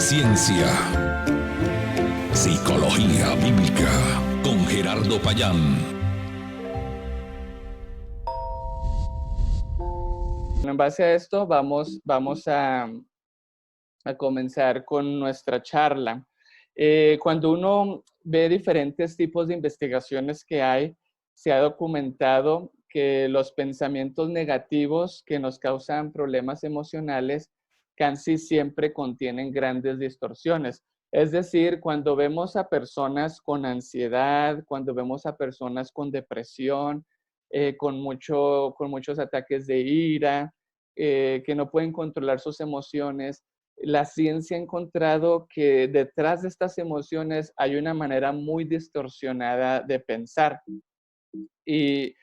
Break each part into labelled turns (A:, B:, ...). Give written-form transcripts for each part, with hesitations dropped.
A: Ciencia, psicología bíblica con Gerardo Payán.
B: En base a esto, vamos a comenzar con nuestra charla. Cuando uno ve diferentes tipos de investigaciones que hay, se ha documentado que los pensamientos negativos que nos causan problemas emocionales casi siempre contienen grandes distorsiones. Es decir, cuando vemos a personas con ansiedad, cuando vemos a personas con depresión, con muchos ataques de ira, que no pueden controlar sus emociones, la ciencia ha encontrado que detrás de estas emociones hay una manera muy distorsionada de pensar. Y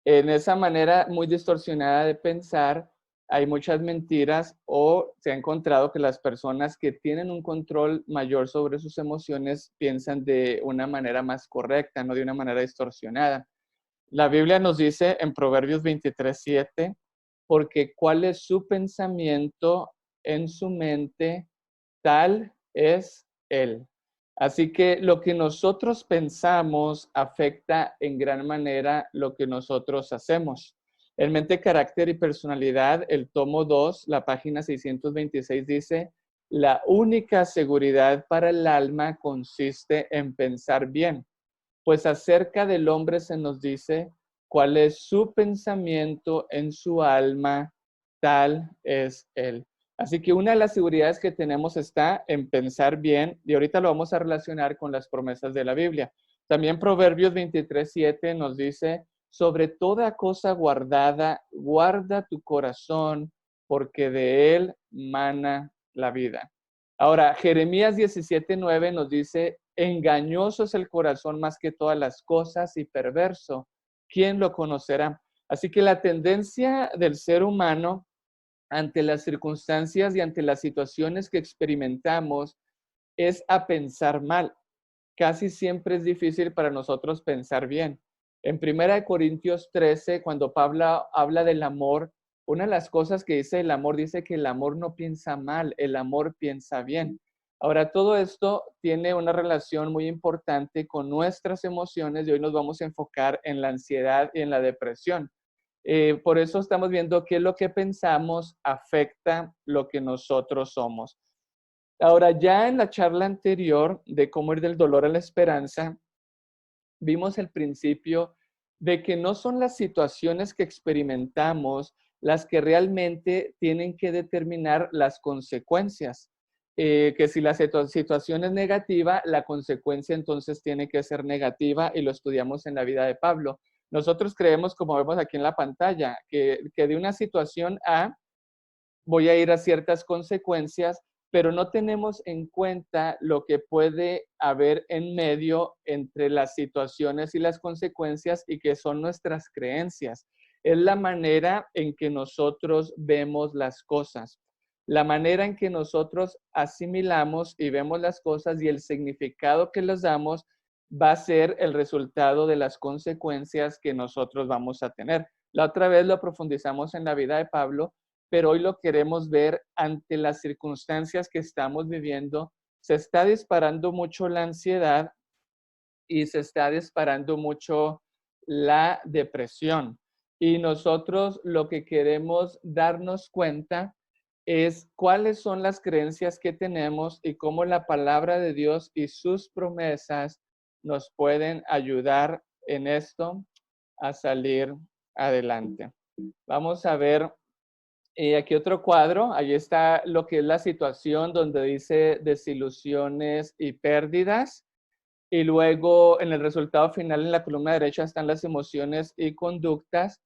B: en esa manera muy distorsionada de pensar hay muchas mentiras, o se ha encontrado que las personas que tienen un control mayor sobre sus emociones piensan de una manera más correcta, no de una manera distorsionada. La Biblia nos dice en Proverbios 23:7, porque cuál es su pensamiento en su mente, tal es él. Así que lo que nosotros pensamos afecta en gran manera lo que nosotros hacemos. En Mente, Carácter y Personalidad, el tomo 2, la página 626 dice, la única seguridad para el alma consiste en pensar bien, pues acerca del hombre se nos dice cuál es su pensamiento en su alma, tal es él. Así que una de las seguridades que tenemos está en pensar bien, y ahorita lo vamos a relacionar con las promesas de la Biblia. También Proverbios 23:7 nos dice, sobre toda cosa guardada, guarda tu corazón, porque de él mana la vida. Ahora, Jeremías 17:9 nos dice, engañoso es el corazón más que todas las cosas y perverso. ¿Quién lo conocerá? Así que la tendencia del ser humano ante las circunstancias y ante las situaciones que experimentamos es a pensar mal. Casi siempre es difícil para nosotros pensar bien. En 1 Corintios 13, cuando Pablo habla del amor, una de las cosas que dice el amor, dice que el amor no piensa mal, el amor piensa bien. Ahora, todo esto tiene una relación muy importante con nuestras emociones y hoy nos vamos a enfocar en la ansiedad y en la depresión. Por eso estamos viendo que lo que pensamos afecta lo que nosotros somos. Ahora, ya en la charla anterior de cómo ir del dolor a la esperanza, vimos el principio de que no son las situaciones que experimentamos las que realmente tienen que determinar las consecuencias. Que si la situación es negativa, la consecuencia entonces tiene que ser negativa, y lo estudiamos en la vida de Pablo. Nosotros creemos, como vemos aquí en la pantalla, que de una situación A voy a ir a ciertas consecuencias, pero no tenemos en cuenta lo que puede haber en medio entre las situaciones y las consecuencias, y que son nuestras creencias. Es la manera en que nosotros vemos las cosas, la manera en que nosotros asimilamos y vemos las cosas, y el significado que les damos va a ser el resultado de las consecuencias que nosotros vamos a tener. La otra vez lo profundizamos en la vida de Pablo, pero hoy lo queremos ver ante las circunstancias que estamos viviendo. Se está disparando mucho la ansiedad y se está disparando mucho la depresión. Y nosotros lo que queremos darnos cuenta es cuáles son las creencias que tenemos y cómo la palabra de Dios y sus promesas nos pueden ayudar en esto a salir adelante. Vamos a ver aquí otro cuadro. Ahí está lo que es la situación donde dice desilusiones y pérdidas. Y luego en el resultado final, en la columna derecha, están las emociones y conductas.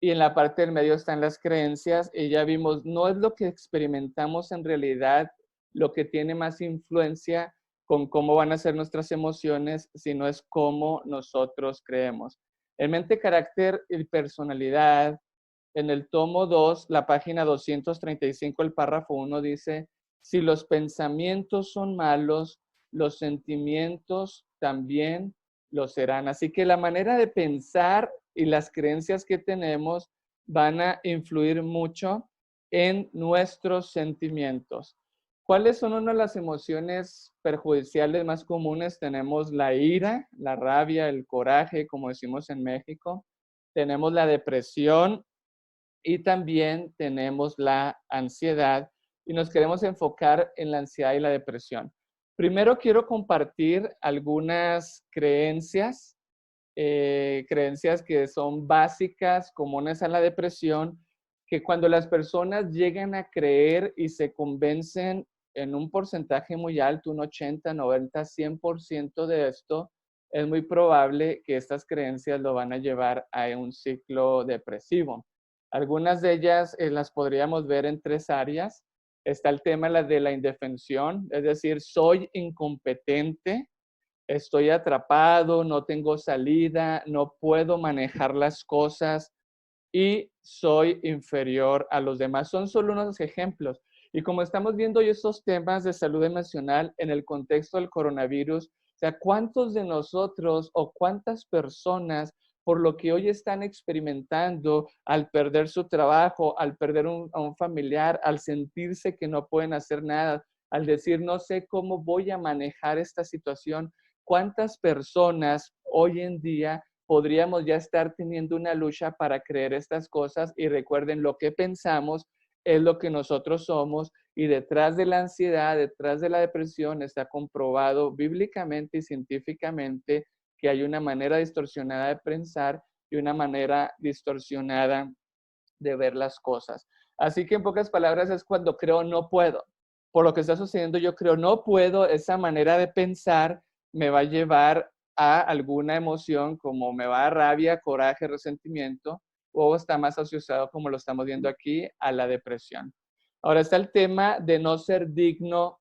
B: Y en la parte del medio están las creencias. Y ya vimos, no es lo que experimentamos en realidad lo que tiene más influencia con cómo van a ser nuestras emociones, sino es cómo nosotros creemos. En Mente, Carácter y Personalidad, en el tomo 2, la página 235, el párrafo 1 dice, si los pensamientos son malos, los sentimientos también lo serán. Así que la manera de pensar y las creencias que tenemos van a influir mucho en nuestros sentimientos. ¿Cuáles son una de las emociones perjudiciales más comunes? Tenemos la ira, la rabia, el coraje, como decimos en México. Tenemos la depresión y también tenemos la ansiedad. Y nos queremos enfocar en la ansiedad y la depresión. Primero quiero compartir algunas creencias que son básicas, comunes a la depresión, que cuando las personas llegan a creer y se convencen en un porcentaje muy alto, un 80, 90, 100% de esto, es muy probable que estas creencias lo van a llevar a un ciclo depresivo. Algunas de ellas las podríamos ver en tres áreas. Está el tema de la indefensión, es decir, soy incompetente, estoy atrapado, no tengo salida, no puedo manejar las cosas y soy inferior a los demás. Son solo unos ejemplos. Y como estamos viendo hoy estos temas de salud emocional en el contexto del coronavirus, o sea, ¿cuántos de nosotros o cuántas personas por lo que hoy están experimentando al perder su trabajo, al perder a un familiar, al sentirse que no pueden hacer nada, al decir no sé cómo voy a manejar esta situación? ¿Cuántas personas hoy en día podríamos ya estar teniendo una lucha para creer estas cosas? Y recuerden, lo que pensamos es lo que nosotros somos, y detrás de la ansiedad, detrás de la depresión, está comprobado bíblicamente y científicamente que hay una manera distorsionada de pensar y una manera distorsionada de ver las cosas. Así que en pocas palabras es cuando creo no puedo. Por lo que está sucediendo, yo creo no puedo, esa manera de pensar me va a llevar a alguna emoción como me va a rabia, coraje, resentimiento, o está más asociado, como lo estamos viendo aquí, a la depresión. Ahora está el tema de no ser digno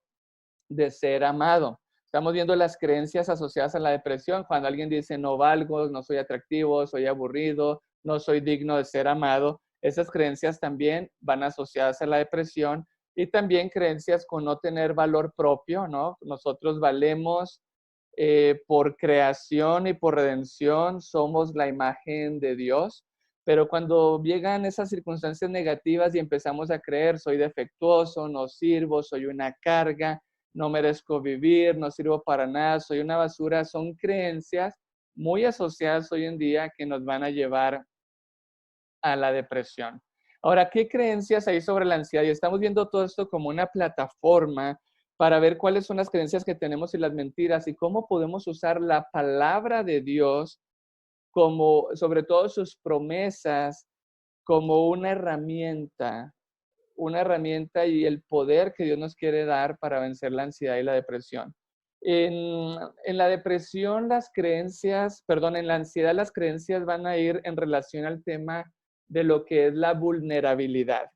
B: de ser amado. Estamos viendo las creencias asociadas a la depresión. Cuando alguien dice no valgo, no soy atractivo, soy aburrido, no soy digno de ser amado, esas creencias también van asociadas a la depresión, y también creencias con no tener valor propio, ¿no? Nosotros valemos por creación y por redención, somos la imagen de Dios, pero cuando llegan esas circunstancias negativas y empezamos a creer, soy defectuoso, no sirvo, soy una carga, no merezco vivir, no sirvo para nada, soy una basura, son creencias muy asociadas hoy en día que nos van a llevar a la depresión. Ahora, ¿qué creencias hay sobre la ansiedad? Y estamos viendo todo esto como una plataforma para ver cuáles son las creencias que tenemos y las mentiras, y cómo podemos usar la palabra de Dios como, sobre todo sus promesas, como una herramienta y el poder que Dios nos quiere dar para vencer la ansiedad y la depresión. En la depresión, en la ansiedad, las creencias van a ir en relación al tema de lo que es la vulnerabilidad.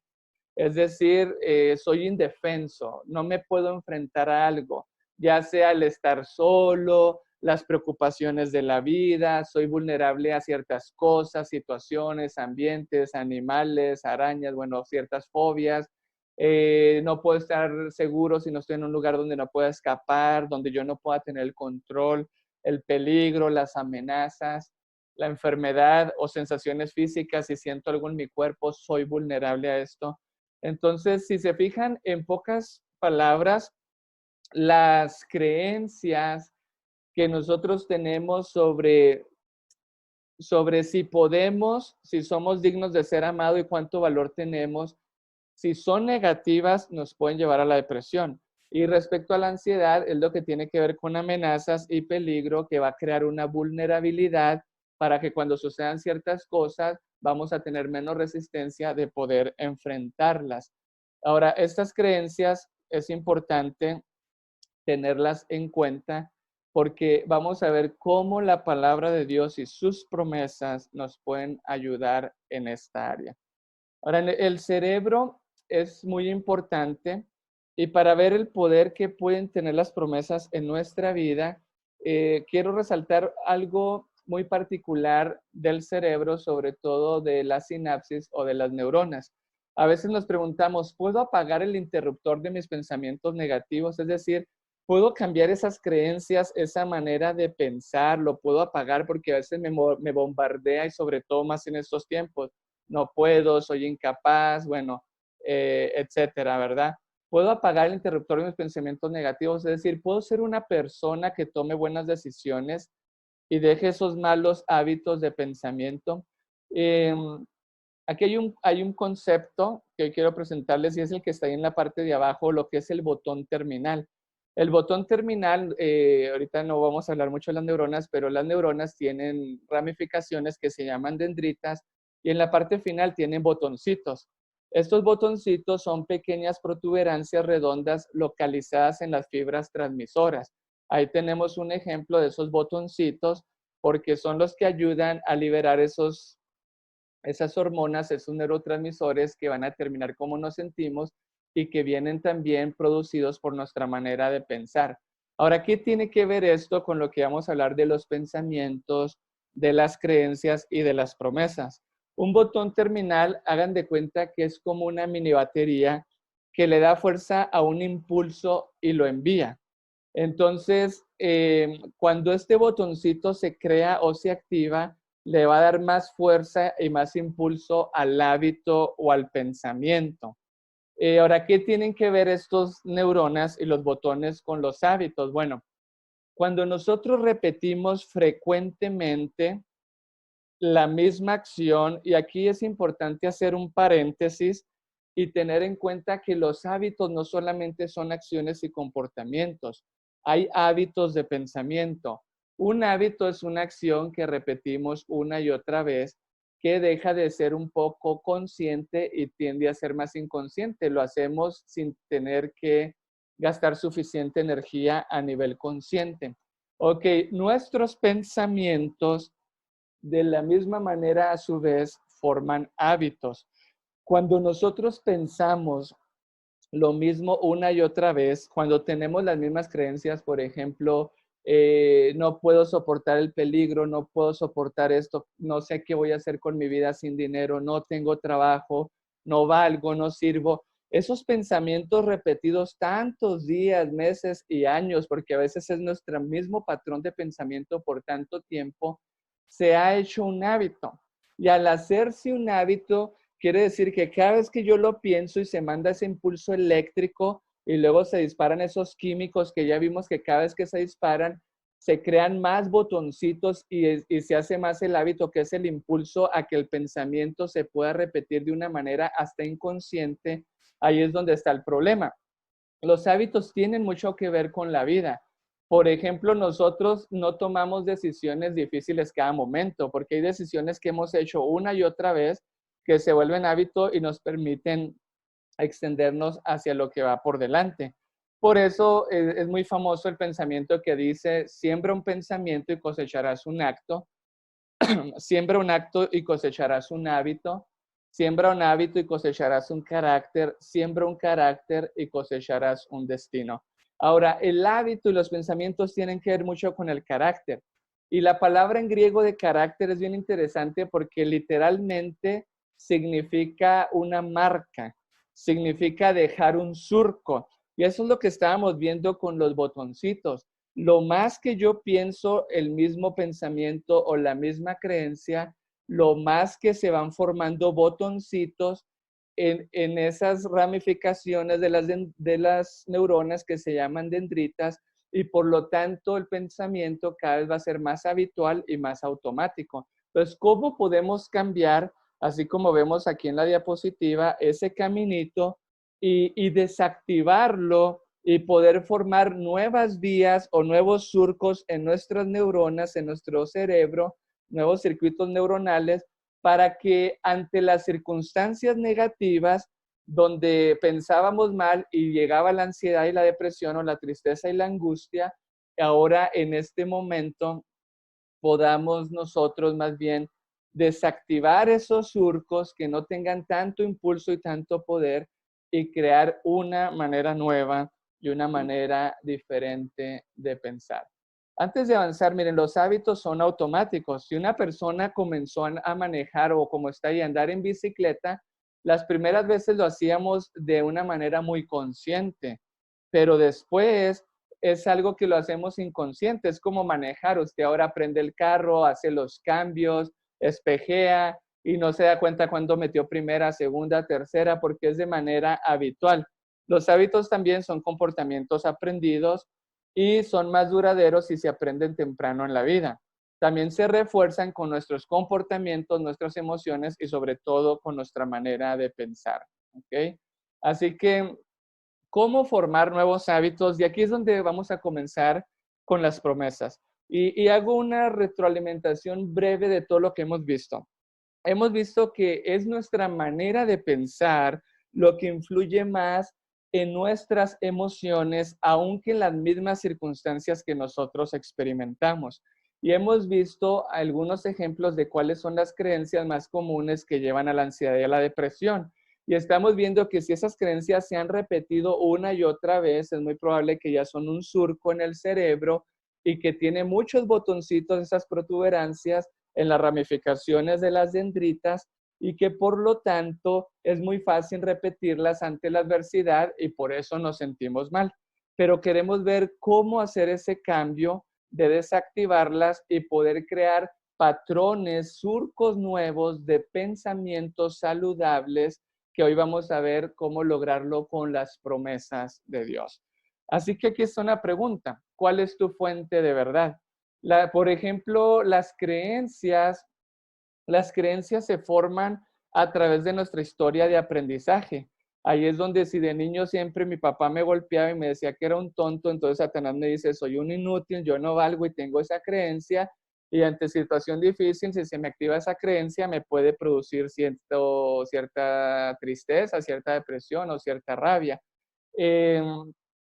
B: Es decir, soy indefenso, no me puedo enfrentar a algo, ya sea el estar solo, las preocupaciones de la vida, soy vulnerable a ciertas cosas, situaciones, ambientes, animales, arañas, bueno, ciertas fobias. No puedo estar seguro si no estoy en un lugar donde no pueda escapar, donde yo no pueda tener el control, el peligro, las amenazas, la enfermedad o sensaciones físicas. Si siento algo en mi cuerpo, soy vulnerable a esto. Entonces, si se fijan, en pocas palabras, las creencias que nosotros tenemos sobre si podemos, si somos dignos de ser amados y cuánto valor tenemos, si son negativas, nos pueden llevar a la depresión. Y respecto a la ansiedad, es lo que tiene que ver con amenazas y peligro, que va a crear una vulnerabilidad para que cuando sucedan ciertas cosas, vamos a tener menos resistencia de poder enfrentarlas. Ahora, estas creencias es importante tenerlas en cuenta, porque vamos a ver cómo la palabra de Dios y sus promesas nos pueden ayudar en esta área. Ahora, el cerebro es muy importante, y para ver el poder que pueden tener las promesas en nuestra vida, quiero resaltar algo muy particular del cerebro, sobre todo de la sinapsis o de las neuronas. A veces nos preguntamos, ¿puedo apagar el interruptor de mis pensamientos negativos? Es decir, ¿puedo cambiar esas creencias, esa manera de pensar? ¿Lo puedo apagar? Porque a veces me bombardea, y sobre todo más en estos tiempos. No puedo, soy incapaz, bueno, etcétera, ¿verdad? puedo apagar el interruptor de mis pensamientos negativos, es decir, puedo ser una persona que tome buenas decisiones y deje esos malos hábitos de pensamiento. Eh, Aquí hay un concepto que quiero presentarles y es el que está ahí en la parte de abajo, lo que es el botón terminal. El botón terminal, ahorita no vamos a hablar mucho de las neuronas, pero las neuronas tienen ramificaciones que se llaman dendritas y en la parte final tienen botoncitos. Estos botoncitos son pequeñas protuberancias redondas localizadas en las fibras transmisoras. Ahí tenemos un ejemplo de esos botoncitos porque son los que ayudan a liberar esas hormonas, esos neurotransmisores que van a determinar cómo nos sentimos y que vienen también producidos por nuestra manera de pensar. Ahora, ¿qué tiene que ver esto con lo que vamos a hablar de los pensamientos, de las creencias y de las promesas? Un botón terminal, hagan de cuenta que es como una mini batería que le da fuerza a un impulso y lo envía. Entonces, cuando este botoncito se crea o se activa, le va a dar más fuerza y más impulso al hábito o al pensamiento. Ahora, ¿qué tienen que ver estos neuronas y los botones con los hábitos? Bueno, cuando nosotros repetimos frecuentemente la misma acción, y aquí es importante hacer un paréntesis y tener en cuenta que los hábitos no solamente son acciones y comportamientos, hay hábitos de pensamiento. Un hábito es una acción que repetimos una y otra vez que deja de ser un poco consciente y tiende a ser más inconsciente. Lo hacemos sin tener que gastar suficiente energía a nivel consciente. Ok, nuestros pensamientos de la misma manera, a su vez, forman hábitos. Cuando nosotros pensamos lo mismo una y otra vez, cuando tenemos las mismas creencias, por ejemplo, no puedo soportar el peligro, no puedo soportar esto, no sé qué voy a hacer con mi vida sin dinero, no tengo trabajo, no valgo, no sirvo. Esos pensamientos repetidos tantos días, meses y años, porque a veces es nuestro mismo patrón de pensamiento por tanto tiempo, se ha hecho un hábito. Y al hacerse un hábito, quiere decir que cada vez que yo lo pienso y se manda ese impulso eléctrico y luego se disparan esos químicos que ya vimos que cada vez que se disparan, se crean más botoncitos y se hace más el hábito que es el impulso a que el pensamiento se pueda repetir de una manera hasta inconsciente. Ahí es donde está el problema. Los hábitos tienen mucho que ver con la vida. Por ejemplo, nosotros no tomamos decisiones difíciles cada momento, porque hay decisiones que hemos hecho una y otra vez que se vuelven hábito y nos permiten extendernos hacia lo que va por delante. Por eso es muy famoso el pensamiento que dice, siembra un pensamiento y cosecharás un acto, siembra un acto y cosecharás un hábito, siembra un hábito y cosecharás un carácter, siembra un carácter y cosecharás un destino. Ahora, el hábito y los pensamientos tienen que ver mucho con el carácter. Y la palabra en griego de carácter es bien interesante porque literalmente significa una marca, significa dejar un surco. Y eso es lo que estábamos viendo con los botoncitos. Lo más que yo pienso el mismo pensamiento o la misma creencia, lo más que se van formando botoncitos en esas ramificaciones de las neuronas que se llaman dendritas y por lo tanto el pensamiento cada vez va a ser más habitual y más automático. Entonces, ¿cómo podemos cambiar, así como vemos aquí en la diapositiva, ese caminito y desactivarlo y poder formar nuevas vías o nuevos surcos en nuestras neuronas, en nuestro cerebro, nuevos circuitos neuronales, para que ante las circunstancias negativas, donde pensábamos mal y llegaba la ansiedad y la depresión o la tristeza y la angustia, ahora en este momento podamos nosotros más bien desactivar esos surcos que no tengan tanto impulso y tanto poder y crear una manera nueva y una manera diferente de pensar. Antes de avanzar, miren, los hábitos son automáticos. Si una persona comenzó a manejar o como está ahí, a andar en bicicleta, las primeras veces lo hacíamos de una manera muy consciente, pero después es algo que lo hacemos inconsciente. Es como manejar. Usted ahora prende el carro, hace los cambios, espejea y no se da cuenta cuando metió primera, segunda, tercera, porque es de manera habitual. Los hábitos también son comportamientos aprendidos y son más duraderos si se aprenden temprano en la vida. También se refuerzan con nuestros comportamientos, nuestras emociones y sobre todo con nuestra manera de pensar. ¿Ok? Así que, ¿cómo formar nuevos hábitos? Y aquí es donde vamos a comenzar con las promesas. Y hago una retroalimentación breve de todo lo que hemos visto. Hemos visto que es nuestra manera de pensar lo que influye más en nuestras emociones, aunque en las mismas circunstancias que nosotros experimentamos. Y hemos visto algunos ejemplos de cuáles son las creencias más comunes que llevan a la ansiedad y a la depresión. Y estamos viendo que si esas creencias se han repetido una y otra vez, es muy probable que ya son un surco en el cerebro y que tiene muchos botoncitos, esas protuberancias, en las ramificaciones de las dendritas y que por lo tanto es muy fácil repetirlas ante la adversidad y por eso nos sentimos mal. Pero queremos ver cómo hacer ese cambio de desactivarlas y poder crear patrones, surcos nuevos de pensamientos saludables que hoy vamos a ver cómo lograrlo con las promesas de Dios. Así que aquí está una pregunta. ¿Cuál es tu fuente de verdad? Por ejemplo, las creencias se forman a través de nuestra historia de aprendizaje. Ahí es donde si de niño siempre mi papá me golpeaba y me decía que era un tonto, entonces Satanás me dice, soy un inútil, yo no valgo y tengo esa creencia. Y ante situación difícil, si se me activa esa creencia, me puede producir cierta tristeza, cierta depresión o cierta rabia. Eh,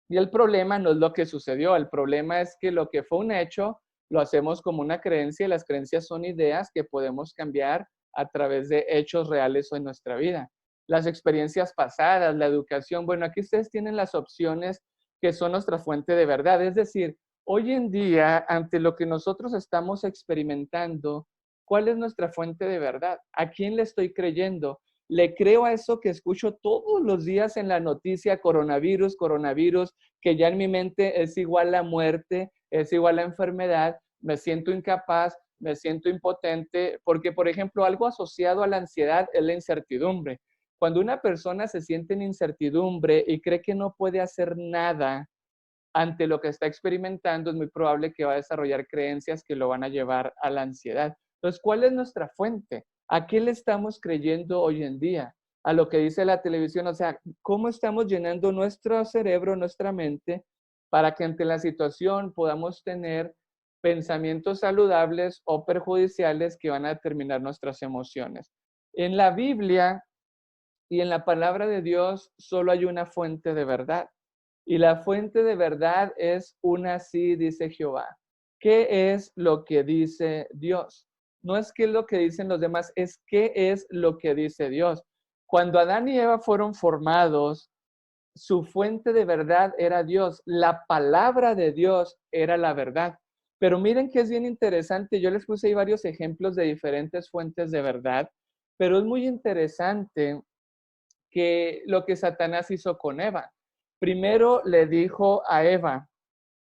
B: y el problema no es lo que sucedió, el problema es que lo que fue un hecho lo hacemos como una creencia y las creencias son ideas que podemos cambiar a través de hechos reales en nuestra vida. Las experiencias pasadas, la educación, bueno, aquí ustedes tienen las opciones que son nuestra fuente de verdad. Es decir, hoy en día, ante lo que nosotros estamos experimentando, ¿cuál es nuestra fuente de verdad? ¿A quién le estoy creyendo? ¿Le creo a eso que escucho todos los días en la noticia, coronavirus, coronavirus, que ya en mi mente es igual a muerte, es igual a enfermedad, me siento incapaz, me siento impotente? Porque, por ejemplo, algo asociado a la ansiedad es la incertidumbre. Cuando una persona se siente en incertidumbre y cree que no puede hacer nada ante lo que está experimentando, es muy probable que va a desarrollar creencias que lo van a llevar a la ansiedad. Entonces, ¿cuál es nuestra fuente? ¿A qué le estamos creyendo hoy en día? A lo que dice la televisión, o sea, ¿cómo estamos llenando nuestro cerebro, nuestra mente, para que ante la situación podamos tener pensamientos saludables o perjudiciales que van a determinar nuestras emociones? En la Biblia y en la palabra de Dios solo hay una fuente de verdad. Y la fuente de verdad es una sí, dice Jehová. ¿Qué es lo que dice Dios? No es qué es lo que dicen los demás, es qué es lo que dice Dios. Cuando Adán y Eva fueron formados, su fuente de verdad era Dios. La palabra de Dios era la verdad. Pero miren que es bien interesante. Yo les puse ahí varios ejemplos de diferentes fuentes de verdad, pero es muy interesante que lo que Satanás hizo con Eva. Primero le dijo a Eva,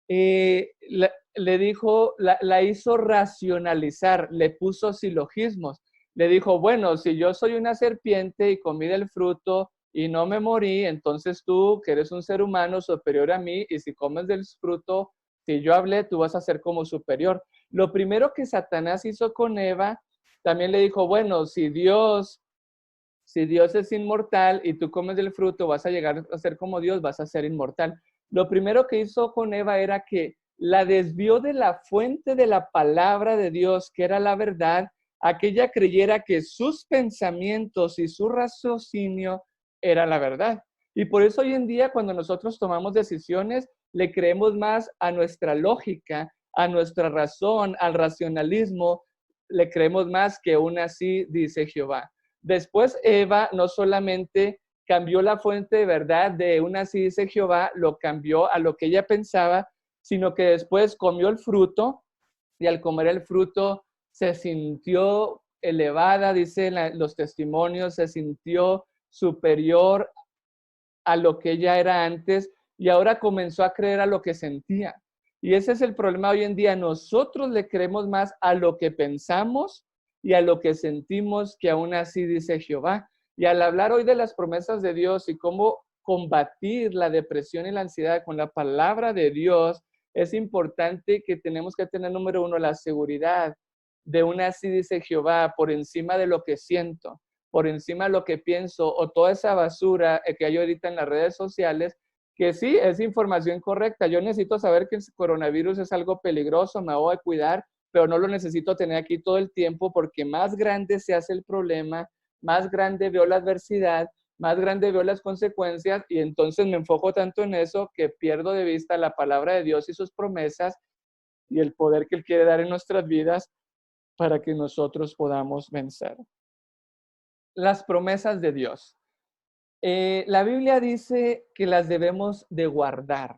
B: le dijo, la hizo racionalizar, le puso silogismos. Le dijo, bueno, si yo soy una serpiente y comí del fruto y no me morí, entonces tú, que eres un ser humano superior a mí, y si comes del fruto, si yo hablé, tú vas a ser como superior. Lo primero que Satanás hizo con Eva, también le dijo, bueno, si Dios es inmortal y tú comes del fruto, vas a llegar a ser como Dios, vas a ser inmortal. Lo primero que hizo con Eva era que la desvió de la fuente de la palabra de Dios, que era la verdad, a que ella creyera que sus pensamientos y su raciocinio era la verdad. Y por eso hoy en día, cuando nosotros tomamos decisiones, le creemos más a nuestra lógica, a nuestra razón, al racionalismo, le creemos más que aún así, dice Jehová. Después Eva no solamente cambió la fuente de verdad de una así dice Jehová, lo cambió a lo que ella pensaba, sino que después comió el fruto y al comer el fruto se sintió elevada, dicen los testimonios, se sintió superior a lo que ella era antes y ahora comenzó a creer a lo que sentía. Y ese es el problema hoy en día. Nosotros le creemos más a lo que pensamos y a lo que sentimos que aún así dice Jehová. Y al hablar hoy de las promesas de Dios y cómo combatir la depresión y la ansiedad con la palabra de Dios, es importante que tenemos que tener, número uno, la seguridad de una así dice Jehová, por encima de lo que siento, por encima de lo que pienso, o toda esa basura que hay ahorita en las redes sociales, que sí, es información correcta. Yo necesito saber que el coronavirus es algo peligroso, me voy a cuidar, pero no lo necesito tener aquí todo el tiempo, porque más grande se hace el problema, más grande veo la adversidad, más grande veo las consecuencias, y entonces me enfoco tanto en eso que pierdo de vista la palabra de Dios y sus promesas y el poder que Él quiere dar en nuestras vidas para que nosotros podamos vencer. Las promesas de Dios. La Biblia dice que las debemos de guardar.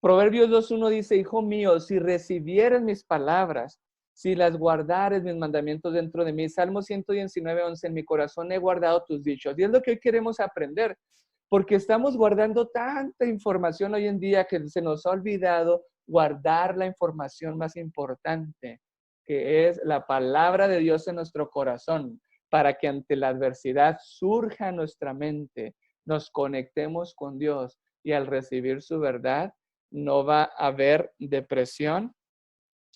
B: Proverbios 2.1 dice, hijo mío, si recibieres mis palabras, si las guardares mis mandamientos dentro de mí. Salmo 119.11, en mi corazón he guardado tus dichos. Y es lo que hoy queremos aprender, porque estamos guardando tanta información hoy en día que se nos ha olvidado guardar la información más importante, que es la palabra de Dios en nuestro corazón, para que ante la adversidad surja nuestra mente, nos conectemos con Dios y al recibir su verdad no va a haber depresión,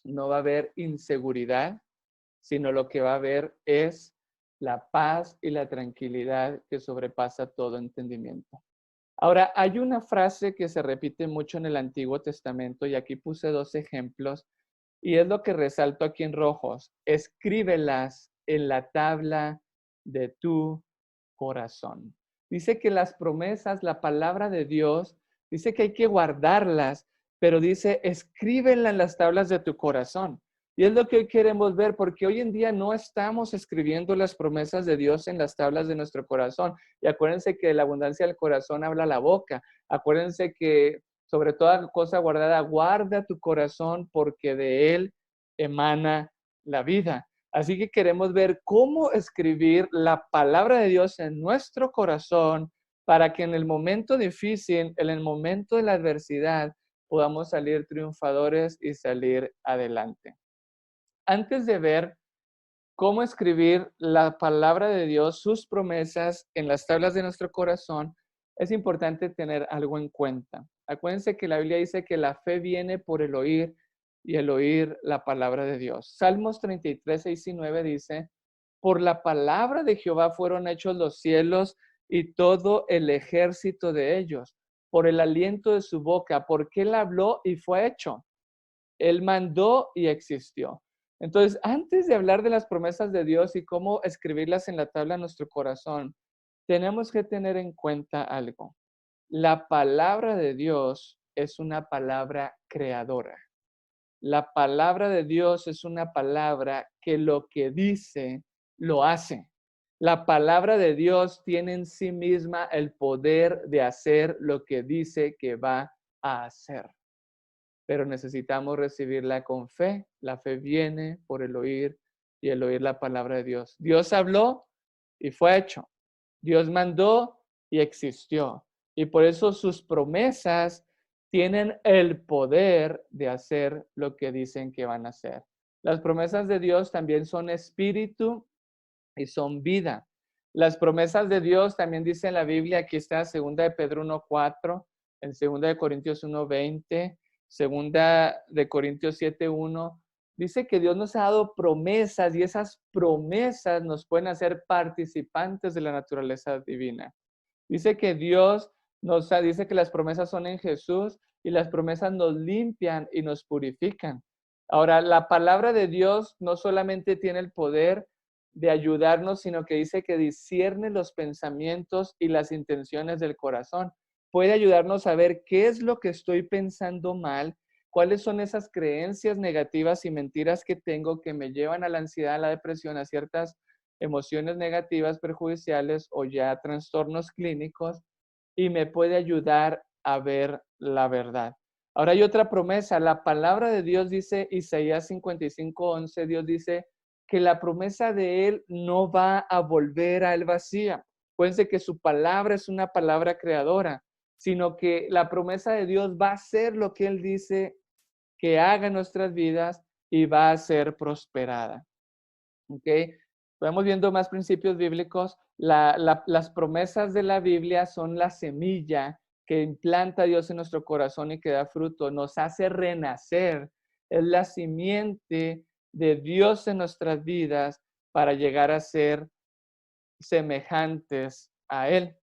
B: no va a haber inseguridad, sino lo que va a haber es la paz y la tranquilidad que sobrepasa todo entendimiento. Ahora, hay una frase que se repite mucho en el Antiguo Testamento y aquí puse 2 ejemplos y es lo que resalto aquí en rojos. Escríbelas en la tabla de tu corazón. Dice que las promesas, la palabra de Dios, dice que hay que guardarlas, pero dice, escríbela en las tablas de tu corazón. Y es lo que hoy queremos ver, porque hoy en día no estamos escribiendo las promesas de Dios en las tablas de nuestro corazón. Y acuérdense que la abundancia del corazón habla la boca. Acuérdense que sobre toda cosa guardada, guarda tu corazón porque de él emana la vida. Así que queremos ver cómo escribir la palabra de Dios en nuestro corazón para que en el momento difícil, en el momento de la adversidad, podamos salir triunfadores y salir adelante. Antes de ver cómo escribir la palabra de Dios, sus promesas en las tablas de nuestro corazón, es importante tener algo en cuenta. Acuérdense que la Biblia dice que la fe viene por el oír y el oír la palabra de Dios. Salmos 33, 6 y 9 dice, por la palabra de Jehová fueron hechos los cielos y todo el ejército de ellos, por el aliento de su boca, porque él habló y fue hecho. Él mandó y existió. Entonces, antes de hablar de las promesas de Dios y cómo escribirlas en la tabla de nuestro corazón, tenemos que tener en cuenta algo. La palabra de Dios es una palabra creadora. La palabra de Dios es una palabra que lo que dice, lo hace. La palabra de Dios tiene en sí misma el poder de hacer lo que dice que va a hacer. Pero necesitamos recibirla con fe. La fe viene por el oír y el oír la palabra de Dios. Dios habló y fue hecho. Dios mandó y existió. Y por eso sus promesas tienen el poder de hacer lo que dicen que van a hacer. Las promesas de Dios también son espíritu y son vida. Las promesas de Dios también dice en la Biblia, aquí está 2 de Pedro 1:4, en 2 de Corintios 1:20, 2 de Corintios 7:1, dice que Dios nos ha dado promesas y esas promesas nos pueden hacer participantes de la naturaleza divina. Dice que Dios dice que las promesas son en Jesús y las promesas nos limpian y nos purifican. Ahora, la palabra de Dios no solamente tiene el poder de ayudarnos, sino que dice que discierne los pensamientos y las intenciones del corazón. Puede ayudarnos a ver qué es lo que estoy pensando mal, cuáles son esas creencias negativas y mentiras que tengo que me llevan a la ansiedad, a la depresión, a ciertas emociones negativas, perjudiciales o ya trastornos clínicos, y me puede ayudar a ver la verdad. Ahora hay otra promesa. La palabra de Dios dice, Isaías 55:11, Dios dice que la promesa de Él no va a volver a Él vacía. Acuérdense que su palabra es una palabra creadora, sino que la promesa de Dios va a ser lo que Él dice que haga en nuestras vidas y va a ser prosperada. ¿Ok? Vamos viendo más principios bíblicos. Las promesas de la Biblia son la semilla que implanta Dios en nuestro corazón y que da fruto, nos hace renacer. Es la simiente de Dios en nuestras vidas para llegar a ser semejantes a Él.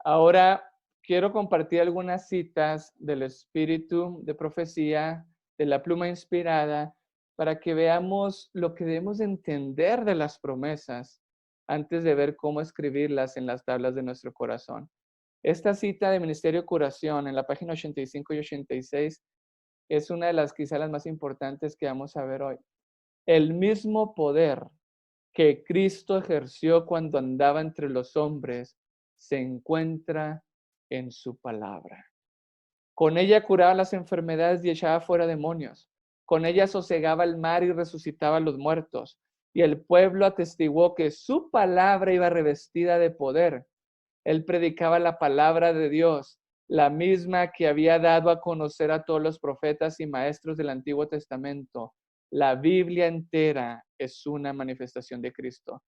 B: Ahora quiero compartir algunas citas del espíritu de profecía, de la pluma inspirada, para que veamos lo que debemos entender de las promesas antes de ver cómo escribirlas en las tablas de nuestro corazón. Esta cita de Ministerio de Curación en la página 85 y 86 es una de las quizás las más importantes que vamos a ver hoy. El mismo poder que Cristo ejerció cuando andaba entre los hombres se encuentra en su palabra. Con ella curaba las enfermedades y echaba fuera demonios. Con ella sosegaba el mar y resucitaba a los muertos. Y el pueblo atestiguó que su palabra iba revestida de poder. Él predicaba la palabra de Dios, la misma que había dado a conocer a todos los profetas y maestros del Antiguo Testamento. La Biblia entera es una manifestación de Cristo.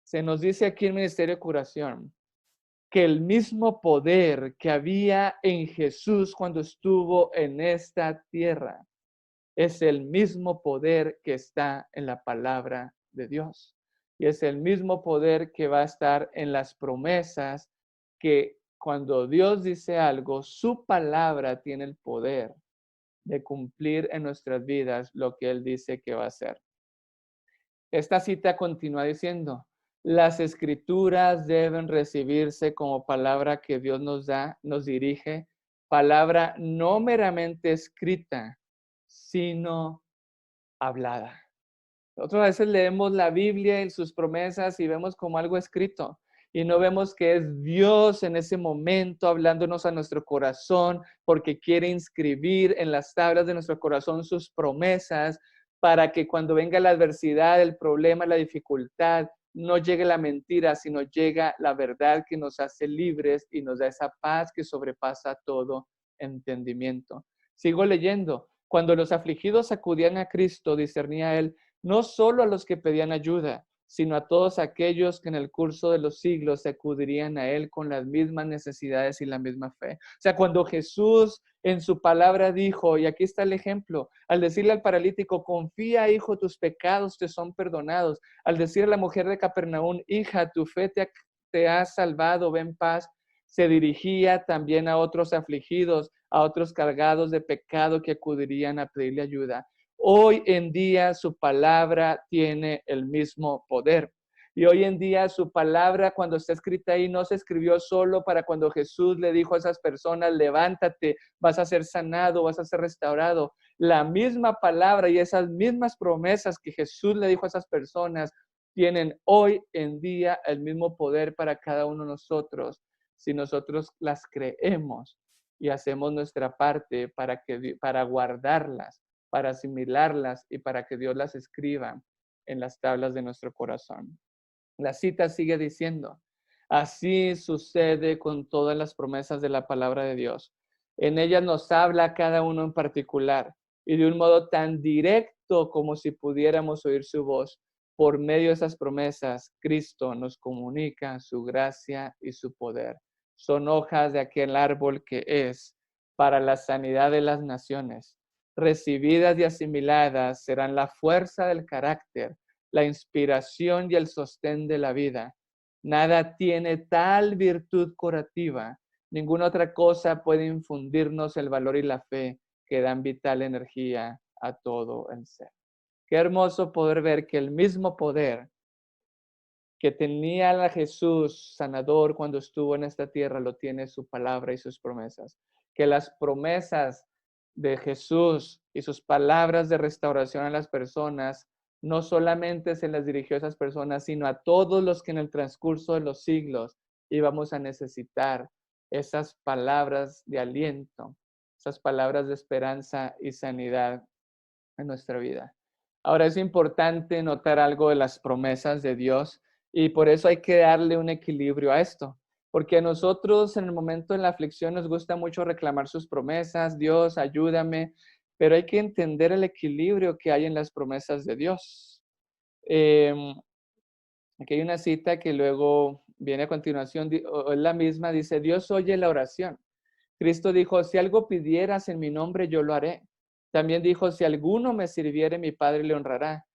B: Se nos dice aquí en Ministerio de Curación que el mismo poder que había en Jesús cuando estuvo en esta tierra es el mismo poder que está en la palabra de Dios. Y es el mismo poder que va a estar en las promesas que cuando Dios dice algo, su palabra tiene el poder de cumplir en nuestras vidas lo que Él dice que va a hacer. Esta cita continúa diciendo, las escrituras deben recibirse como palabra que Dios nos da, nos dirige, palabra no meramente escrita, sino hablada. Otras veces leemos la Biblia y sus promesas y vemos como algo escrito y no vemos que es Dios en ese momento hablándonos a nuestro corazón porque quiere inscribir en las tablas de nuestro corazón sus promesas para que cuando venga la adversidad, el problema, la dificultad, no llegue la mentira, sino llega la verdad que nos hace libres y nos da esa paz que sobrepasa todo entendimiento. Sigo leyendo. Cuando los afligidos acudían a Cristo, discernía Él no solo a los que pedían ayuda, sino a todos aquellos que en el curso de los siglos se acudirían a Él con las mismas necesidades y la misma fe. O sea, cuando Jesús en su palabra dijo, y aquí está el ejemplo, al decirle al paralítico, confía, hijo, tus pecados te son perdonados. Al decirle a la mujer de Capernaum, hija, tu fe te ha salvado, ven paz. Se dirigía también a otros afligidos, a otros cargados de pecado que acudirían a pedirle ayuda. Hoy en día su palabra tiene el mismo poder. Y hoy en día su palabra, cuando está escrita ahí, no se escribió solo para cuando Jesús le dijo a esas personas, levántate, vas a ser sanado, vas a ser restaurado. La misma palabra y esas mismas promesas que Jesús le dijo a esas personas tienen hoy en día el mismo poder para cada uno de nosotros, si nosotros las creemos y hacemos nuestra parte para guardarlas, para asimilarlas y para que Dios las escriba en las tablas de nuestro corazón. La cita sigue diciendo, así sucede con todas las promesas de la palabra de Dios. En ellas nos habla cada uno en particular y de un modo tan directo como si pudiéramos oír su voz. Por medio de esas promesas, Cristo nos comunica su gracia y su poder. Son hojas de aquel árbol que es para la sanidad de las naciones. Recibidas y asimiladas serán la fuerza del carácter, la inspiración y el sostén de la vida. Nada tiene tal virtud curativa, ninguna otra cosa puede infundirnos el valor y la fe que dan vital energía a todo el ser. Qué hermoso poder ver que el mismo poder que tenía a Jesús sanador cuando estuvo en esta tierra lo tiene su palabra y sus promesas. Que las promesas de Jesús y sus palabras de restauración a las personas no solamente se las dirigió a esas personas, sino a todos los que en el transcurso de los siglos íbamos a necesitar esas palabras de aliento, esas palabras de esperanza y sanidad en nuestra vida. Ahora es importante notar algo de las promesas de Dios y por eso hay que darle un equilibrio a esto. Porque a nosotros en el momento de la aflicción nos gusta mucho reclamar sus promesas, Dios, ayúdame, pero hay que entender el equilibrio que hay en las promesas de Dios. Aquí hay una cita que luego viene a continuación, o es la misma, dice, Dios oye la oración. Cristo dijo, si algo pidieras en mi nombre, yo lo haré. También dijo, si alguno me sirviere, mi Padre le honrará.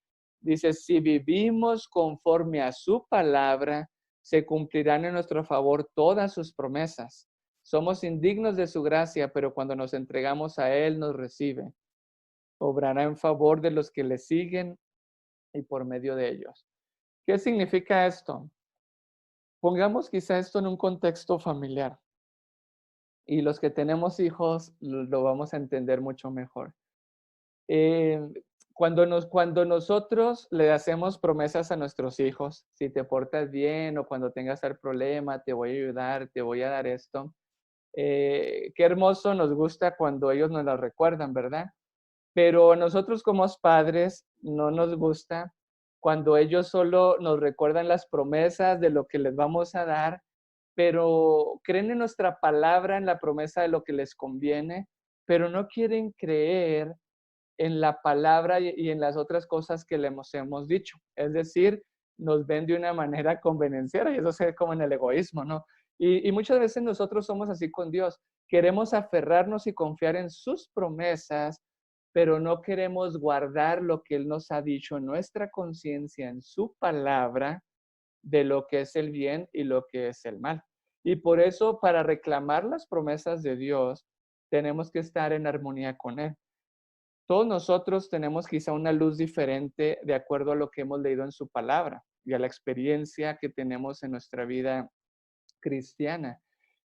B: Dice, si vivimos conforme a su palabra, se cumplirán en nuestro favor todas sus promesas. Somos indignos de su gracia, pero cuando nos entregamos a Él, nos recibe. Obrará en favor de los que le siguen y por medio de ellos. ¿Qué significa esto? Pongamos quizá esto en un contexto familiar y los que tenemos hijos lo vamos a entender mucho mejor. Eh, cuando nosotros le hacemos promesas a nuestros hijos, si te portas bien o cuando tengas el problema, te voy a ayudar, te voy a dar esto, qué hermoso nos gusta cuando ellos nos lo recuerdan, ¿verdad? Pero nosotros como padres no nos gusta cuando ellos solo nos recuerdan las promesas de lo que les vamos a dar, pero creen en nuestra palabra, en la promesa de lo que les conviene, pero no quieren creer en la palabra y en las otras cosas que les hemos dicho. Es decir, nos ven de una manera convenenciera y eso se como en el egoísmo, ¿no? Y muchas veces nosotros somos así con Dios. Queremos aferrarnos y confiar en sus promesas, pero no queremos guardar lo que Él nos ha dicho en nuestra conciencia, en su palabra, de lo que es el bien y lo que es el mal. Y por eso, para reclamar las promesas de Dios, tenemos que estar en armonía con Él. Todos nosotros tenemos quizá una luz diferente de acuerdo a lo que hemos leído en su palabra y a la experiencia que tenemos en nuestra vida cristiana.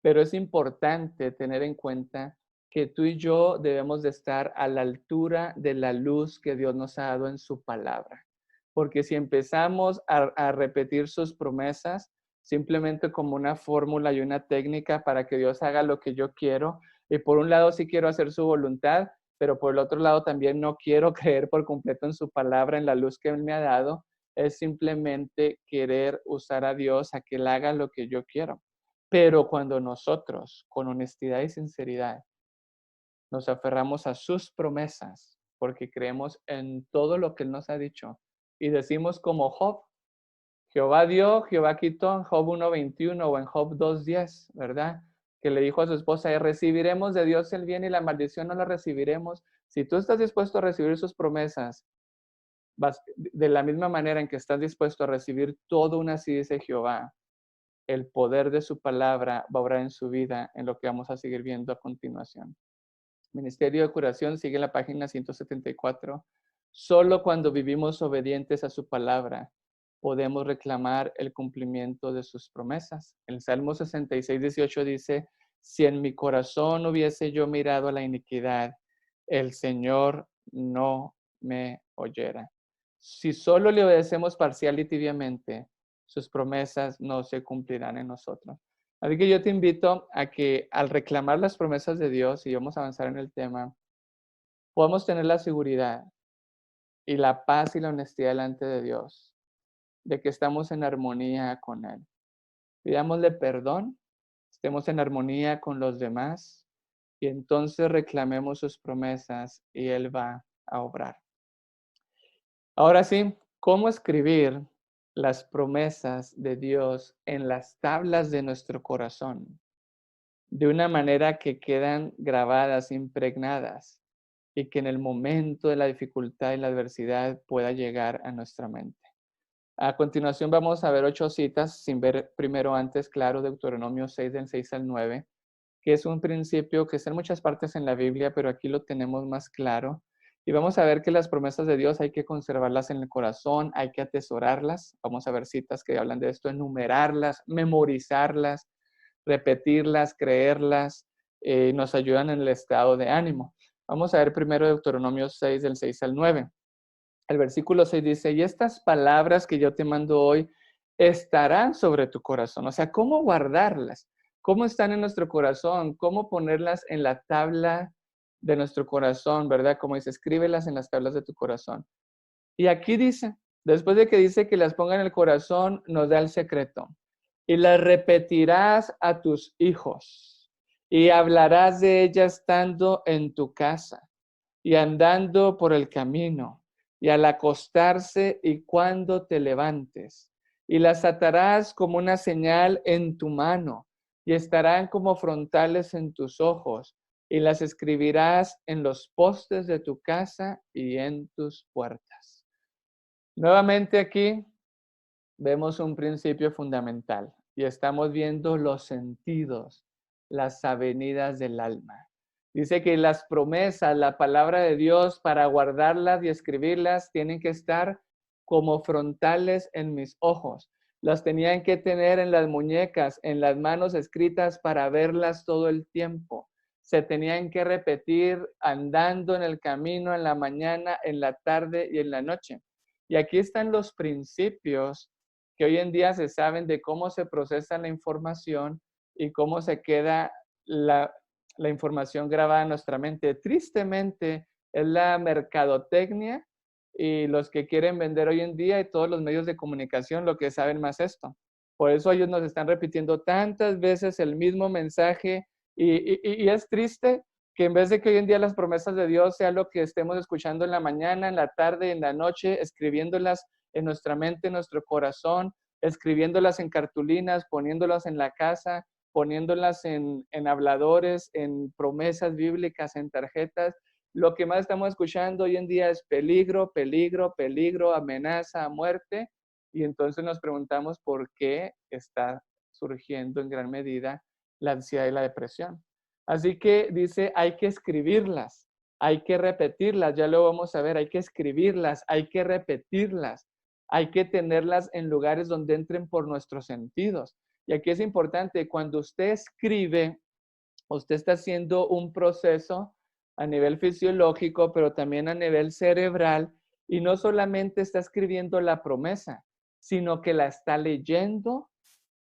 B: Pero es importante tener en cuenta que tú y yo debemos de estar a la altura de la luz que Dios nos ha dado en su palabra. Porque si empezamos a repetir sus promesas simplemente como una fórmula y una técnica para que Dios haga lo que yo quiero, y por un lado sí quiero hacer su voluntad, pero por el otro lado también no quiero creer por completo en su palabra, en la luz que Él me ha dado, es simplemente querer usar a Dios a que Él haga lo que yo quiero. Pero cuando nosotros, con honestidad y sinceridad, nos aferramos a sus promesas, porque creemos en todo lo que Él nos ha dicho, y decimos como Job, Jehová dio, Jehová quitó, en Job 1:21 o en Job 2:10, ¿verdad? Que le dijo a su esposa, recibiremos de Dios el bien y la maldición no la recibiremos. Si tú estás dispuesto a recibir sus promesas, de la misma manera en que estás dispuesto a recibir todo una así dice Jehová, el poder de su palabra va a obrar en su vida, en lo que vamos a seguir viendo a continuación. Ministerio de Curación sigue la página 174. Solo cuando vivimos obedientes a su palabra podemos reclamar el cumplimiento de sus promesas. El Salmo 66:18 dice, si en mi corazón hubiese yo mirado a la iniquidad, el Señor no me oyera. Si solo le obedecemos parcial y tibiamente, sus promesas no se cumplirán en nosotros. Así que yo te invito a que al reclamar las promesas de Dios, y vamos a avanzar en el tema, podamos tener la seguridad y la paz y la honestidad delante de Dios, de que estamos en armonía con Él. Pidámosle perdón, estemos en armonía con los demás y entonces reclamemos sus promesas y Él va a obrar. Ahora sí, ¿cómo escribir las promesas de Dios en las tablas de nuestro corazón? De una manera que quedan grabadas, impregnadas, y que en el momento de la dificultad y la adversidad pueda llegar a nuestra mente. A continuación vamos a ver 8 citas, sin ver primero antes, claro, Deuteronomio 6, del 6 al 9, que es un principio que está en muchas partes en la Biblia, pero aquí lo tenemos más claro. Y vamos a ver que las promesas de Dios hay que conservarlas en el corazón, hay que atesorarlas. Vamos a ver citas que hablan de esto, enumerarlas, memorizarlas, repetirlas, creerlas, nos ayudan en el estado de ánimo. Vamos a ver primero Deuteronomio 6, del 6 al 9. El versículo 6 dice, y estas palabras que yo te mando hoy estarán sobre tu corazón. O sea, ¿cómo guardarlas? ¿Cómo están en nuestro corazón? ¿Cómo ponerlas en la tabla de nuestro corazón, verdad? Como dice, escríbelas en las tablas de tu corazón. Y aquí dice, después de que dice que las ponga en el corazón, nos da el secreto. Y las repetirás a tus hijos y hablarás de ellas estando en tu casa y andando por el camino y al acostarse y cuando te levantes. y las atarás como una señal en tu mano y estarán como frontales en tus ojos y las escribirás en los postes de tu casa y en tus puertas. Nuevamente aquí vemos un principio fundamental y estamos viendo los sentidos, las avenidas del alma. Dice que las promesas, la palabra de Dios, para guardarlas y escribirlas, tienen que estar como frontales en mis ojos. Las tenían que tener en las muñecas, en las manos escritas para verlas todo el tiempo. Se tenían que repetir andando en el camino, en la mañana, en la tarde y en la noche. Y aquí están los principios que hoy en día se saben de cómo se procesa la información y cómo se queda la información grabada en nuestra mente. Tristemente, es la mercadotecnia y los que quieren vender hoy en día y todos los medios de comunicación lo que saben más esto. Por eso ellos nos están repitiendo tantas veces el mismo mensaje y es triste que en vez de que hoy en día las promesas de Dios sea lo que estemos escuchando en la mañana, en la tarde, en la noche, escribiéndolas en nuestra mente, en nuestro corazón, escribiéndolas en cartulinas, poniéndolas en la casa, poniéndolas en habladores, en promesas bíblicas, en tarjetas. Lo que más estamos escuchando hoy en día es peligro, peligro, peligro, amenaza, muerte. Y entonces nos preguntamos por qué está surgiendo en gran medida la ansiedad y la depresión. Así que dice, hay que escribirlas, hay que repetirlas, ya lo vamos a ver, hay que escribirlas, hay que repetirlas, hay que tenerlas en lugares donde entren por nuestros sentidos. Y aquí es importante, cuando usted escribe, usted está haciendo un proceso a nivel fisiológico, pero también a nivel cerebral, y no solamente está escribiendo la promesa, sino que la está leyendo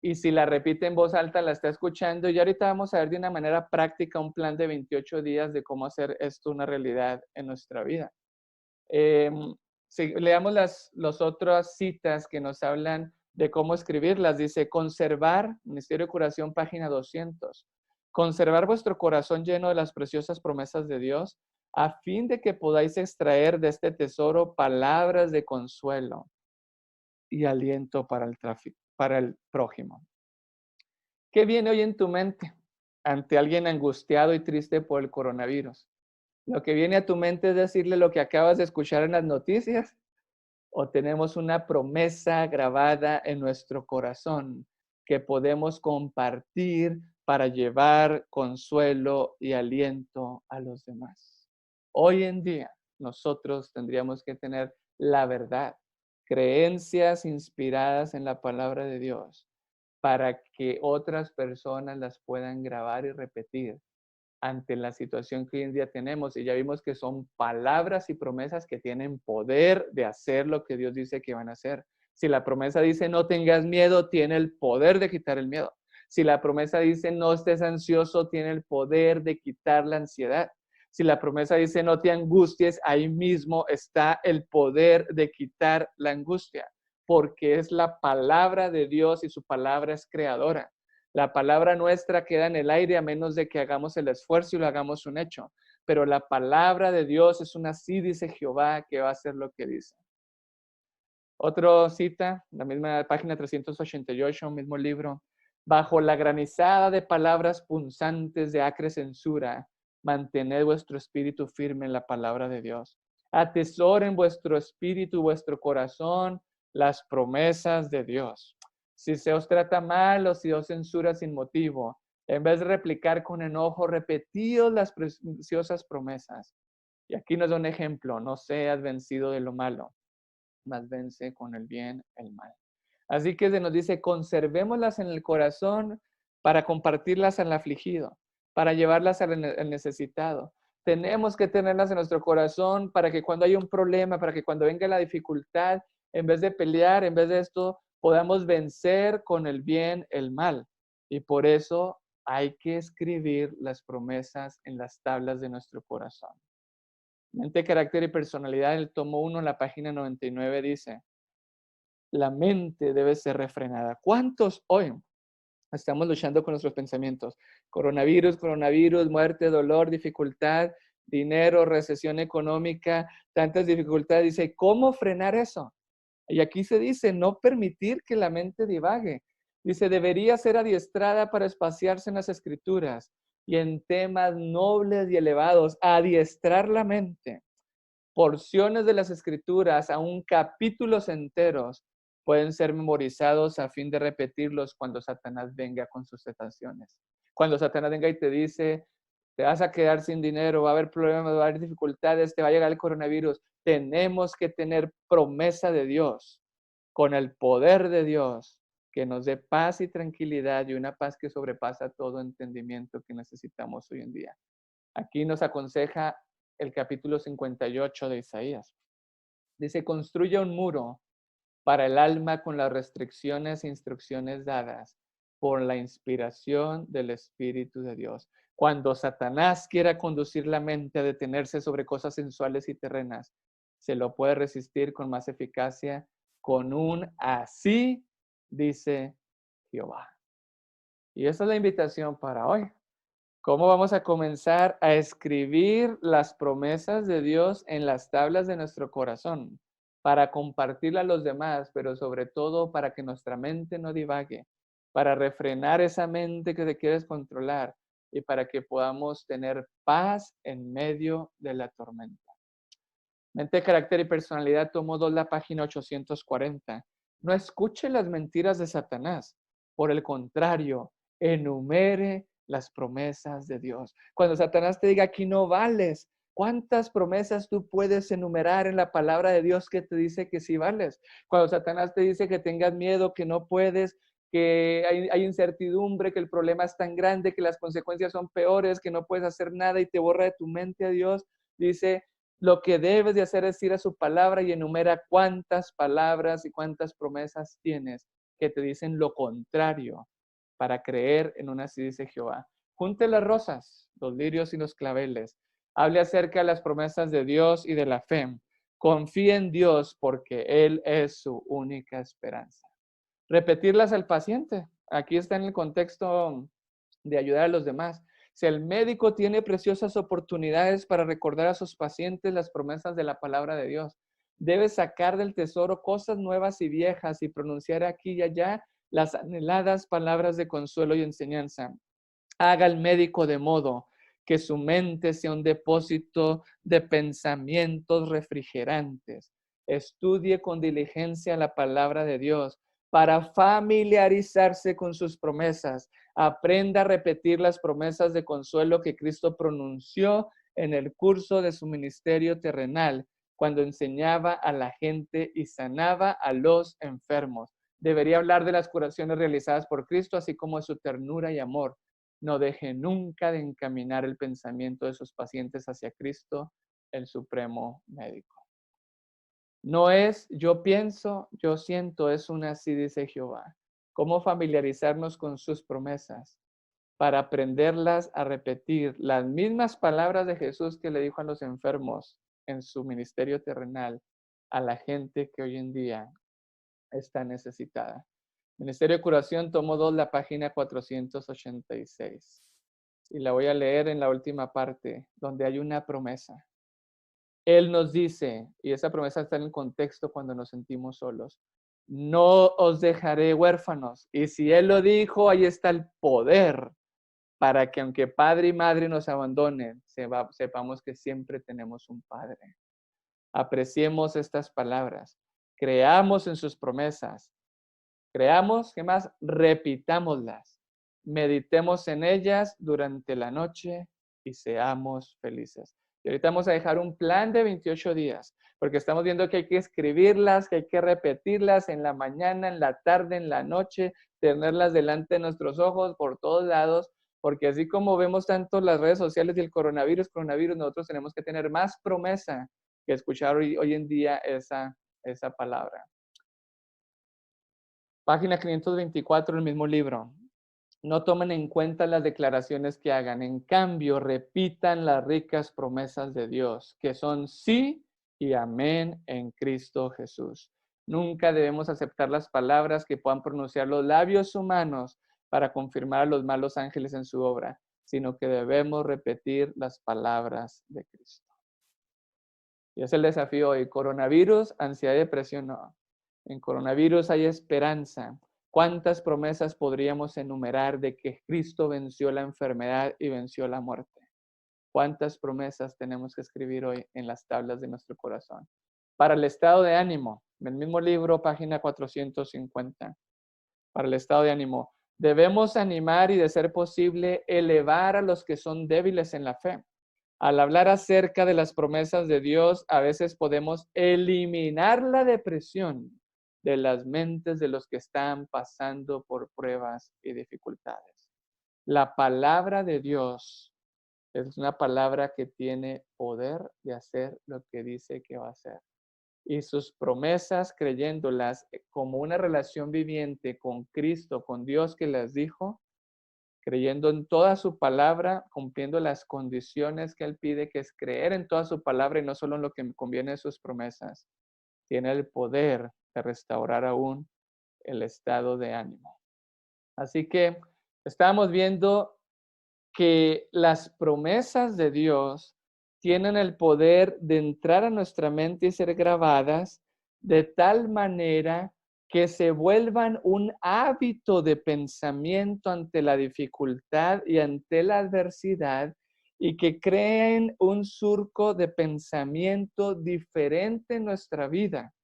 B: y si la repite en voz alta, la está escuchando. Y ahorita vamos a ver de una manera práctica un plan de 28 días de cómo hacer esto una realidad en nuestra vida. Si leamos las otras citas que nos hablan de cómo escribirlas. Dice, conservar, Ministerio de Curación, página 200. Conservar vuestro corazón lleno de las preciosas promesas de Dios, a fin de que podáis extraer de este tesoro palabras de consuelo y aliento para el prójimo. ¿Qué viene hoy en tu mente ante alguien angustiado y triste por el coronavirus? ¿Lo que viene a tu mente es decirle lo que acabas de escuchar en las noticias? ¿O tenemos una promesa grabada en nuestro corazón que podemos compartir para llevar consuelo y aliento a los demás? Hoy en día nosotros tendríamos que tener la verdad, creencias inspiradas en la palabra de Dios para que otras personas las puedan grabar y repetir ante la situación que hoy en día tenemos. Y ya vimos que son palabras y promesas que tienen poder de hacer lo que Dios dice que van a hacer. Si la promesa dice no tengas miedo, tiene el poder de quitar el miedo. Si la promesa dice no estés ansioso, tiene el poder de quitar la ansiedad. Si la promesa dice no te angusties, ahí mismo está el poder de quitar la angustia, porque es la palabra de Dios y su palabra es creadora. La palabra nuestra queda en el aire a menos de que hagamos el esfuerzo y lo hagamos un hecho. Pero la palabra de Dios es una sí, dice Jehová, que va a hacer lo que dice. Otra cita, la misma página 388, mismo libro. Bajo la granizada de palabras punzantes de acre censura, mantened vuestro espíritu firme en la palabra de Dios. Atesoren vuestro espíritu, vuestro corazón, las promesas de Dios. Si se os trata mal o si os censura sin motivo, en vez de replicar con enojo, repetíos las preciosas promesas. Y aquí nos da un ejemplo, no seas vencido de lo malo, mas vence con el bien el mal. Así que se nos dice, conservémoslas en el corazón para compartirlas al afligido, para llevarlas al necesitado. Tenemos que tenerlas en nuestro corazón para que cuando haya un problema, para que cuando venga la dificultad, en vez de pelear, en vez de esto, podamos vencer con el bien el mal. Y por eso hay que escribir las promesas en las tablas de nuestro corazón. Mente, carácter y personalidad, el tomo 1, la página 99 dice, la mente debe ser refrenada. ¿Cuántos hoy estamos luchando con nuestros pensamientos? Coronavirus, muerte, dolor, dificultad, dinero, recesión económica, tantas dificultades. Dice, ¿cómo frenar eso? Y aquí se dice, no permitir que la mente divague. Dice, debería ser adiestrada para espaciarse en las escrituras y en temas nobles y elevados, adiestrar la mente. Porciones de las escrituras, aún capítulos enteros, pueden ser memorizados a fin de repetirlos cuando Satanás venga con sus tentaciones. Cuando Satanás venga y te dice, te vas a quedar sin dinero, va a haber problemas, va a haber dificultades, te va a llegar el coronavirus. Tenemos que tener promesa de Dios, con el poder de Dios, que nos dé paz y tranquilidad y una paz que sobrepasa todo entendimiento que necesitamos hoy en día. Aquí nos aconseja el capítulo 58 de Isaías. Dice, construye un muro para el alma con las restricciones e instrucciones dadas por la inspiración del Espíritu de Dios. Cuando Satanás quiera conducir la mente a detenerse sobre cosas sensuales y terrenas, se lo puede resistir con más eficacia con un así, dice Jehová. Y esa es la invitación para hoy. ¿Cómo vamos a comenzar a escribir las promesas de Dios en las tablas de nuestro corazón para compartirla a los demás, pero sobre todo para que nuestra mente no divague, para refrenar esa mente que te quieres controlar y para que podamos tener paz en medio de la tormenta? Mente, carácter y personalidad, tomo 2, la página 840. No escuche las mentiras de Satanás. Por el contrario, enumere las promesas de Dios. Cuando Satanás te diga, aquí no vales, ¿cuántas promesas tú puedes enumerar en la palabra de Dios que te dice que sí vales? Cuando Satanás te dice que tengas miedo, que no puedes, que hay incertidumbre, que el problema es tan grande, que las consecuencias son peores, que no puedes hacer nada y te borra de tu mente a Dios, dice, lo que debes de hacer es ir a su palabra y enumera cuántas palabras y cuántas promesas tienes que te dicen lo contrario para creer en una así dice Jehová. Junte las rosas, los lirios y los claveles. Hable acerca de las promesas de Dios y de la fe. Confíe en Dios porque Él es su única esperanza. Repetirlas al paciente. Aquí está en el contexto de ayudar a los demás. Si el médico tiene preciosas oportunidades para recordar a sus pacientes las promesas de la palabra de Dios, debe sacar del tesoro cosas nuevas y viejas y pronunciar aquí y allá las anheladas palabras de consuelo y enseñanza. Haga el médico de modo que su mente sea un depósito de pensamientos refrigerantes. Estudie con diligencia la palabra de Dios para familiarizarse con sus promesas. Aprenda a repetir las promesas de consuelo que Cristo pronunció en el curso de su ministerio terrenal, cuando enseñaba a la gente y sanaba a los enfermos. Debería hablar de las curaciones realizadas por Cristo, así como de su ternura y amor. No deje nunca de encaminar el pensamiento de sus pacientes hacia Cristo, el supremo médico. No es yo pienso, yo siento, es una así dice Jehová. ¿Cómo familiarizarnos con sus promesas? Para aprenderlas a repetir las mismas palabras de Jesús que le dijo a los enfermos en su ministerio terrenal a la gente que hoy en día está necesitada. Ministerio de Curación, tomo 2, la página 486. Y la voy a leer en la última parte, donde hay una promesa. Él nos dice, y esa promesa está en el contexto cuando nos sentimos solos, no os dejaré huérfanos. Y si Él lo dijo, ahí está el poder para que aunque padre y madre nos abandonen, sepamos que siempre tenemos un Padre. Apreciemos estas palabras, creamos en sus promesas, creamos, ¿qué más? Repitámoslas, meditemos en ellas durante la noche y seamos felices. Y ahorita vamos a dejar un plan de 28 días, porque estamos viendo que hay que escribirlas, que hay que repetirlas en la mañana, en la tarde, en la noche, tenerlas delante de nuestros ojos por todos lados, porque así como vemos tanto las redes sociales y el coronavirus, nosotros tenemos que tener más promesa que escuchar hoy en día esa palabra. Página 524 del mismo libro. No tomen en cuenta las declaraciones que hagan. En cambio, repitan las ricas promesas de Dios, que son sí y amén en Cristo Jesús. Nunca debemos aceptar las palabras que puedan pronunciar los labios humanos para confirmar a los malos ángeles en su obra, sino que debemos repetir las palabras de Cristo. Y es el desafío hoy. Coronavirus, ansiedad y depresión, no. En coronavirus hay esperanza. ¿Cuántas promesas podríamos enumerar de que Cristo venció la enfermedad y venció la muerte? ¿Cuántas promesas tenemos que escribir hoy en las tablas de nuestro corazón? Para el estado de ánimo, en el mismo libro, página 450. Para el estado de ánimo, debemos animar y, de ser posible, elevar a los que son débiles en la fe. Al hablar acerca de las promesas de Dios, a veces podemos eliminar la depresión de las mentes de los que están pasando por pruebas y dificultades. La palabra de Dios es una palabra que tiene poder de hacer lo que dice que va a hacer. Y sus promesas, creyéndolas como una relación viviente con Cristo, con Dios que las dijo, creyendo en toda su palabra, cumpliendo las condiciones que Él pide, que es creer en toda su palabra y no solo en lo que me conviene de sus promesas, tiene el poder de restaurar aún el estado de ánimo. Así que estamos viendo que las promesas de Dios tienen el poder de entrar a nuestra mente y ser grabadas de tal manera que se vuelvan un hábito de pensamiento ante la dificultad y ante la adversidad, y que creen un surco de pensamiento diferente en nuestra vida,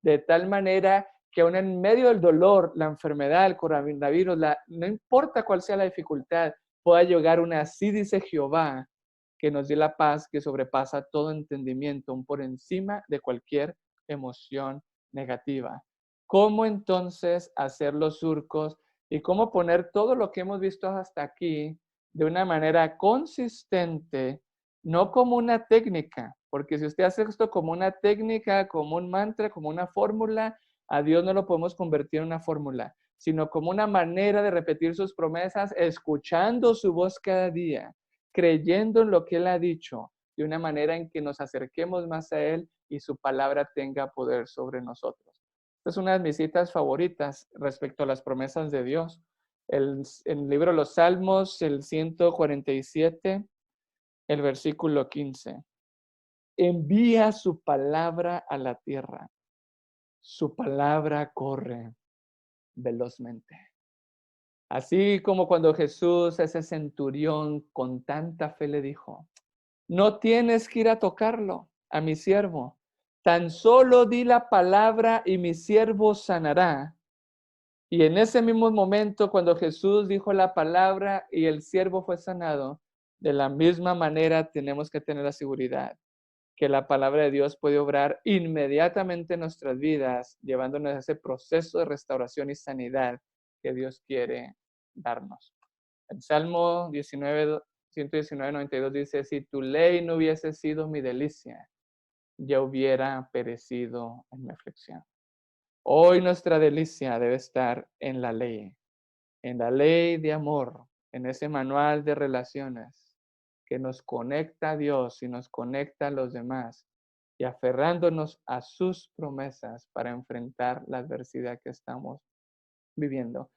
B: de tal manera que aún en medio del dolor, la enfermedad, el coronavirus, no importa cuál sea la dificultad, pueda llegar una así dice Jehová, que nos dé la paz que sobrepasa todo entendimiento, aún por encima de cualquier emoción negativa. ¿Cómo entonces hacer los surcos y cómo poner todo lo que hemos visto hasta aquí de una manera consistente, no como una técnica? Porque si usted hace esto como una técnica, como un mantra, como una fórmula, a Dios no lo podemos convertir en una fórmula, sino como una manera de repetir sus promesas, escuchando su voz cada día, creyendo en lo que Él ha dicho, de una manera en que nos acerquemos más a Él y su palabra tenga poder sobre nosotros. Esta es una de mis citas favoritas respecto a las promesas de Dios. En el libro de los Salmos, el 147, el versículo 15. Envía su palabra a la tierra. Su palabra corre velozmente. Así como cuando Jesús, ese centurión, con tanta fe le dijo, no tienes que ir a tocarlo, a mi siervo. Tan solo di la palabra y mi siervo sanará. Y en ese mismo momento, cuando Jesús dijo la palabra y el siervo fue sanado, de la misma manera tenemos que tener la seguridad que la palabra de Dios puede obrar inmediatamente en nuestras vidas, llevándonos a ese proceso de restauración y sanidad que Dios quiere darnos. El Salmo 119:92 dice, si tu ley no hubiese sido mi delicia, ya hubiera perecido en mi aflicción. Hoy nuestra delicia debe estar en la ley de amor, en ese manual de relaciones que nos conecta a Dios y nos conecta a los demás, y aferrándonos a sus promesas para enfrentar la adversidad que estamos viviendo.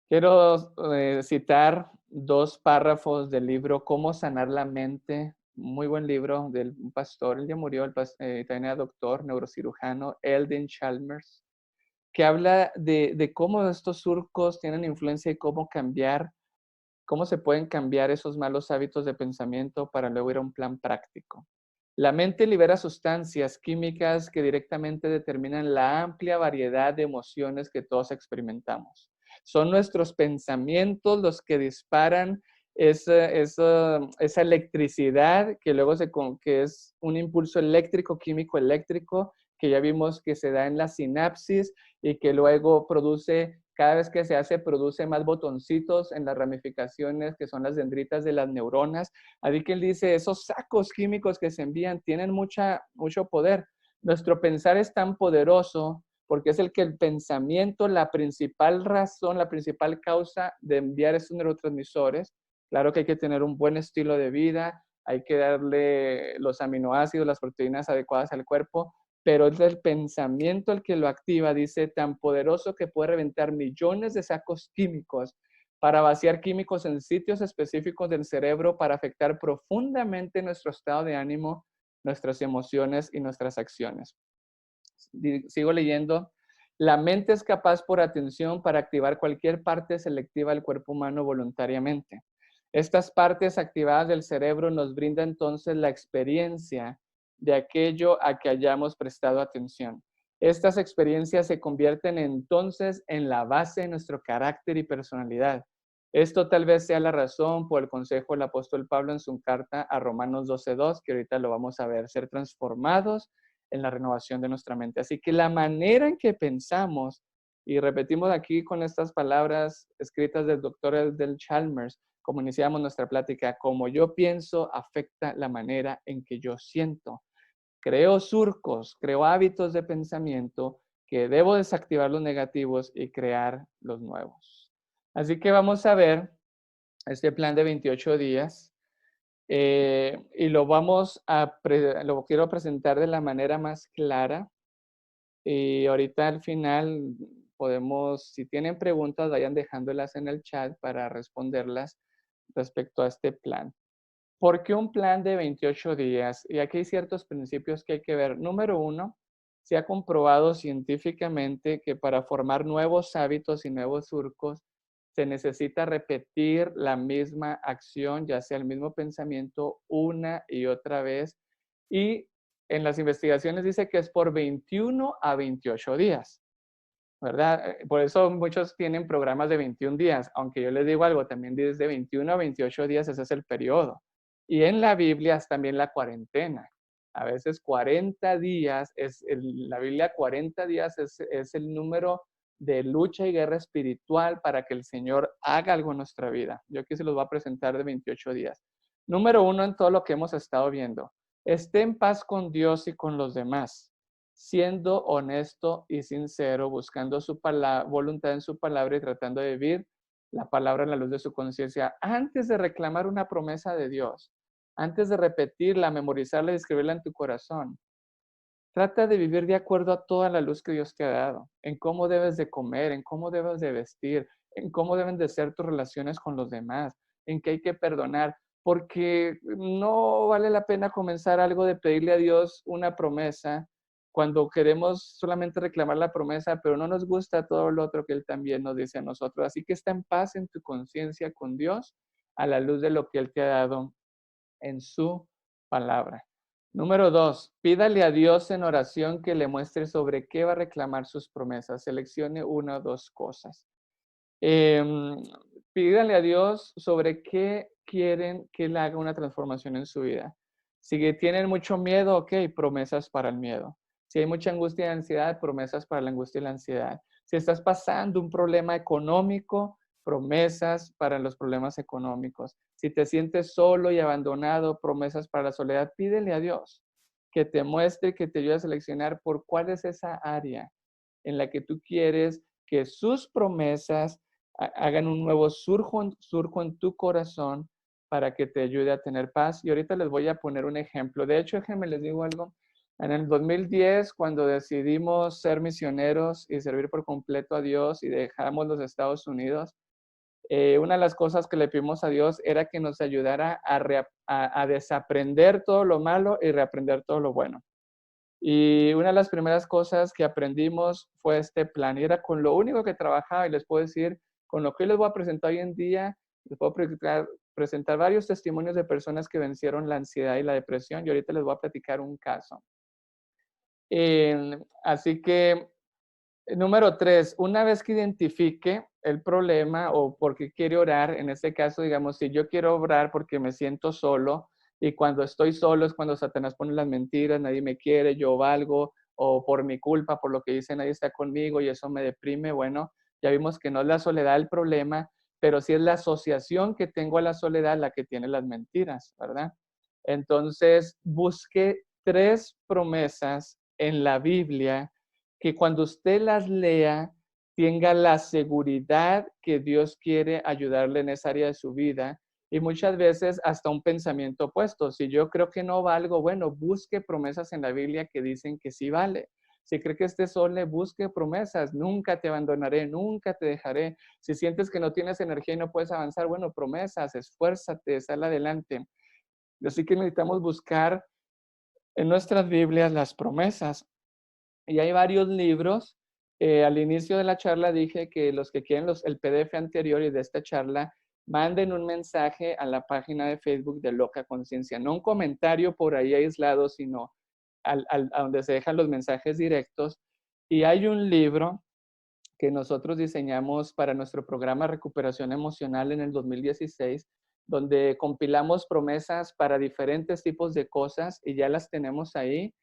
B: Quiero citar 2 párrafos del libro Cómo sanar la mente, muy buen libro del pastor, él ya murió, también era doctor, neurocirujano, Eldon Chalmers, que habla de cómo estos surcos tienen influencia y cómo se pueden cambiar esos malos hábitos de pensamiento para luego ir a un plan práctico. La mente libera sustancias químicas que directamente determinan la amplia variedad de emociones que todos experimentamos. Son nuestros pensamientos los que disparan esa electricidad que luego que es un impulso eléctrico, químico eléctrico, que ya vimos que se da en la sinapsis y que luego produce, cada vez que se hace, produce más botoncitos en las ramificaciones que son las dendritas de las neuronas. Así que él dice, esos sacos químicos que se envían tienen mucho poder. Nuestro pensar es tan poderoso porque es el pensamiento, la principal razón, la principal causa de enviar esos neurotransmisores. Claro que hay que tener un buen estilo de vida, hay que darle los aminoácidos, las proteínas adecuadas al cuerpo, pero es el pensamiento el que lo activa, dice, tan poderoso que puede reventar millones de sacos químicos para vaciar químicos en sitios específicos del cerebro para afectar profundamente nuestro estado de ánimo, nuestras emociones y nuestras acciones. Sigo leyendo. La mente es capaz por atención para activar cualquier parte selectiva del cuerpo humano voluntariamente. Estas partes activadas del cerebro nos brindan entonces la experiencia de aquello a que hayamos prestado atención. Estas experiencias se convierten entonces en la base de nuestro carácter y personalidad. Esto tal vez sea la razón por el consejo del apóstol Pablo en su carta a Romanos 12:2, que ahorita lo vamos a ver, ser transformados en la renovación de nuestra mente. Así que la manera en que pensamos, y repetimos aquí con estas palabras escritas del doctor del Chalmers, como iniciamos nuestra plática, como yo pienso afecta la manera en que yo siento. Creo surcos, creo hábitos de pensamiento que debo desactivar los negativos y crear los nuevos. Así que vamos a ver este plan de 28 días y lo quiero presentar de la manera más clara. Y ahorita al final podemos, si tienen preguntas, vayan dejándolas en el chat para responderlas respecto a este plan. ¿Por qué un plan de 28 días? Y aquí hay ciertos principios que hay que ver. Número uno, se ha comprobado científicamente que para formar nuevos hábitos y nuevos surcos se necesita repetir la misma acción, ya sea el mismo pensamiento, una y otra vez. Y en las investigaciones dice que es por 21 a 28 días, ¿verdad? Por eso muchos tienen programas de 21 días, aunque yo les digo algo, también desde 21 a 28 días ese es el periodo. Y en la Biblia es también la cuarentena. A veces 40 días, la Biblia 40 días es el número de lucha y guerra espiritual para que el Señor haga algo en nuestra vida. Yo aquí se los voy a presentar de 28 días. Número uno en todo lo que hemos estado viendo. Esté en paz con Dios y con los demás, siendo honesto y sincero, buscando su voluntad en su palabra y tratando de vivir la palabra en la luz de su conciencia, antes de reclamar una promesa de Dios, antes de repetirla, memorizarla y escribirla en tu corazón. Trata de vivir de acuerdo a toda la luz que Dios te ha dado, en cómo debes de comer, en cómo debes de vestir, en cómo deben de ser tus relaciones con los demás, en qué hay que perdonar, porque no vale la pena comenzar algo de pedirle a Dios una promesa cuando queremos solamente reclamar la promesa, pero no nos gusta todo lo otro que Él también nos dice a nosotros. Así que está en paz en tu conciencia con Dios a la luz de lo que Él te ha dado en su palabra. Número 2, pídale a Dios en oración que le muestre sobre qué va a reclamar sus promesas. Seleccione una o dos cosas. Pídale a Dios sobre qué quieren que Él haga una transformación en su vida. Si tienen mucho miedo, ok, promesas para el miedo. Si hay mucha angustia y ansiedad, promesas para la angustia y la ansiedad. Si estás pasando un problema económico, promesas para los problemas económicos. Si te sientes solo y abandonado, promesas para la soledad, pídele a Dios que te muestre, que te ayude a seleccionar por cuál es esa área en la que tú quieres que sus promesas hagan un nuevo surco en tu corazón para que te ayude a tener paz. Y ahorita les voy a poner un ejemplo. De hecho, déjenme les digo algo. En el 2010, cuando decidimos ser misioneros y servir por completo a Dios y dejamos los Estados Unidos, una de las cosas que le pedimos a Dios era que nos ayudara a desaprender todo lo malo y reaprender todo lo bueno. Y una de las primeras cosas que aprendimos fue este plan. Y era con lo único que trabajaba, y les puedo decir, con lo que hoy les voy a presentar hoy en día, les puedo presentar varios testimonios de personas que vencieron la ansiedad y la depresión. Y ahorita les voy a platicar un caso. Así que número 3, una vez que identifique el problema o por qué quiere orar, en este caso, digamos, si yo quiero orar porque me siento solo y cuando estoy solo es cuando Satanás pone las mentiras, nadie me quiere, yo valgo, o por mi culpa, por lo que dice, nadie está conmigo y eso me deprime. Bueno, ya vimos que no es la soledad el problema, pero sí es la asociación que tengo a la soledad la que tiene las mentiras, ¿verdad? Entonces, busque 3 promesas en la Biblia que cuando usted las lea tenga la seguridad que Dios quiere ayudarle en esa área de su vida y muchas veces hasta un pensamiento opuesto. Si yo creo que no valgo, bueno, busque promesas en la Biblia que dicen que sí vale. Si cree que esté solo, busque promesas. Nunca te abandonaré, nunca te dejaré. Si sientes que no tienes energía y no puedes avanzar, bueno, promesas, esfuérzate, sal adelante. Así que necesitamos buscar en nuestras Biblias las promesas. Y hay varios libros. Al inicio de la charla dije que los que quieren el PDF anterior y de esta charla, manden un mensaje a la página de Facebook de Loca Conciencia. No un comentario por ahí aislado, sino a donde se dejan los mensajes directos. Y hay un libro que nosotros diseñamos para nuestro programa Recuperación Emocional en el 2016, donde compilamos promesas para diferentes tipos de cosas y ya las tenemos ahí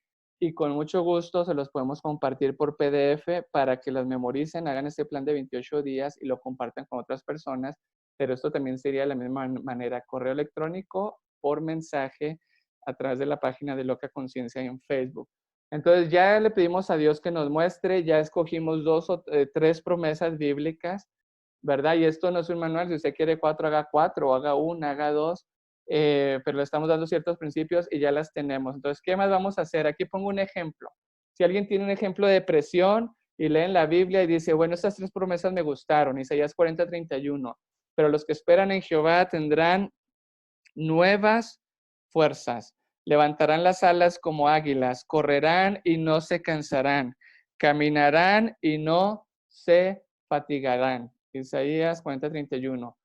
B: y con mucho gusto se los podemos compartir por PDF para que las memoricen, hagan este plan de 28 días y lo compartan con otras personas, pero esto también sería de la misma manera, correo electrónico, por mensaje, a través de la página de Loca Conciencia en Facebook. Entonces ya le pedimos a Dios que nos muestre, ya escogimos 2 o 3 promesas bíblicas, ¿verdad? Y esto no es un manual, si usted quiere 4, haga 4, o haga 1, haga 2, pero le estamos dando ciertos principios y ya las tenemos. Entonces, ¿qué más vamos a hacer? Aquí pongo un ejemplo. Si alguien tiene un ejemplo de depresión y lee en la Biblia y dice, bueno, estas 3 promesas me gustaron, Isaías 40:31, pero los que esperan en Jehová tendrán nuevas fuerzas. Levantarán las alas como águilas, correrán y no se cansarán, caminarán y no se fatigarán. Isaías 40:31.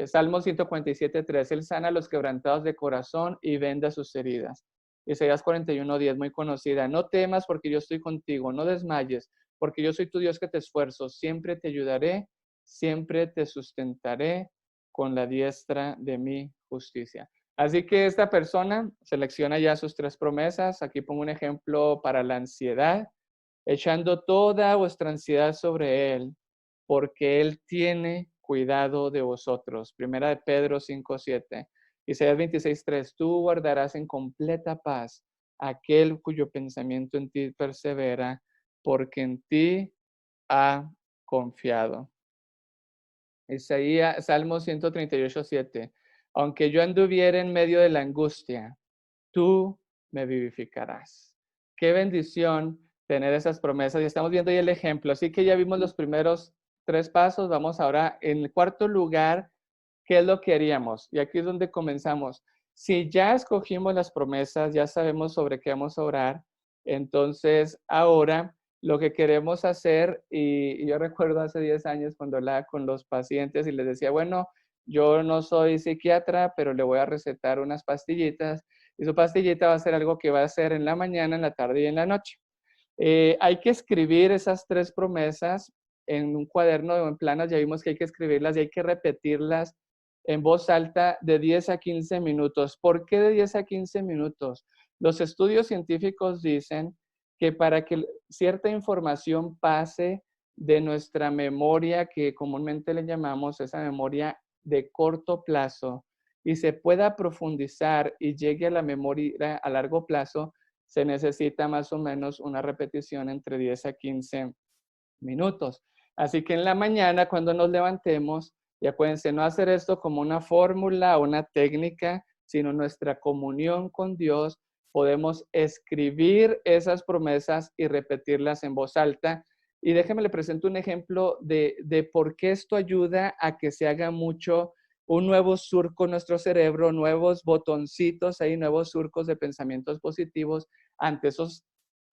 B: Salmo 147:3. Él sana a los quebrantados de corazón y venda sus heridas. Isaías 41:10, muy conocida. No temas porque yo estoy contigo, no desmayes, porque yo soy tu Dios que te esfuerzo. Siempre te ayudaré, siempre te sustentaré con la diestra de mi justicia. Así que esta persona selecciona ya sus 3 promesas. Aquí pongo un ejemplo para la ansiedad, echando toda vuestra ansiedad sobre Él, porque Él tiene cuidado de vosotros. Primera de Pedro 5:7. Isaías 26:3. Tú guardarás en completa paz aquel cuyo pensamiento en ti persevera, porque en ti ha confiado. Isaías, Salmo 138:7. Aunque yo anduviera en medio de la angustia, tú me vivificarás. Qué bendición tener esas promesas. Y estamos viendo ahí el ejemplo. Así que ya vimos los primeros 3 pasos. Vamos ahora en el cuarto lugar, ¿qué es lo que haríamos? Y aquí es donde comenzamos. Si ya escogimos las promesas, ya sabemos sobre qué vamos a orar, entonces ahora lo que queremos hacer, y yo recuerdo hace 10 años cuando hablaba con los pacientes y les decía, bueno, yo no soy psiquiatra, pero le voy a recetar unas pastillitas y su pastillita va a ser algo que va a hacer en la mañana, en la tarde y en la noche. Hay que escribir esas 3 promesas en un cuaderno o en planas, ya vimos que hay que escribirlas y hay que repetirlas en voz alta de 10 a 15 minutos. ¿Por qué de 10 a 15 minutos? Los estudios científicos dicen que para que cierta información pase de nuestra memoria, que comúnmente le llamamos esa memoria de corto plazo, y se pueda profundizar y llegue a la memoria a largo plazo, se necesita más o menos una repetición entre 10 a 15 minutos. Así que en la mañana, cuando nos levantemos, y acuérdense, no hacer esto como una fórmula o una técnica, sino nuestra comunión con Dios, podemos escribir esas promesas y repetirlas en voz alta. Y déjeme le presento un ejemplo de por qué esto ayuda a que se haga mucho un nuevo surco en nuestro cerebro, nuevos botoncitos, ahí nuevos surcos de pensamientos positivos ante esos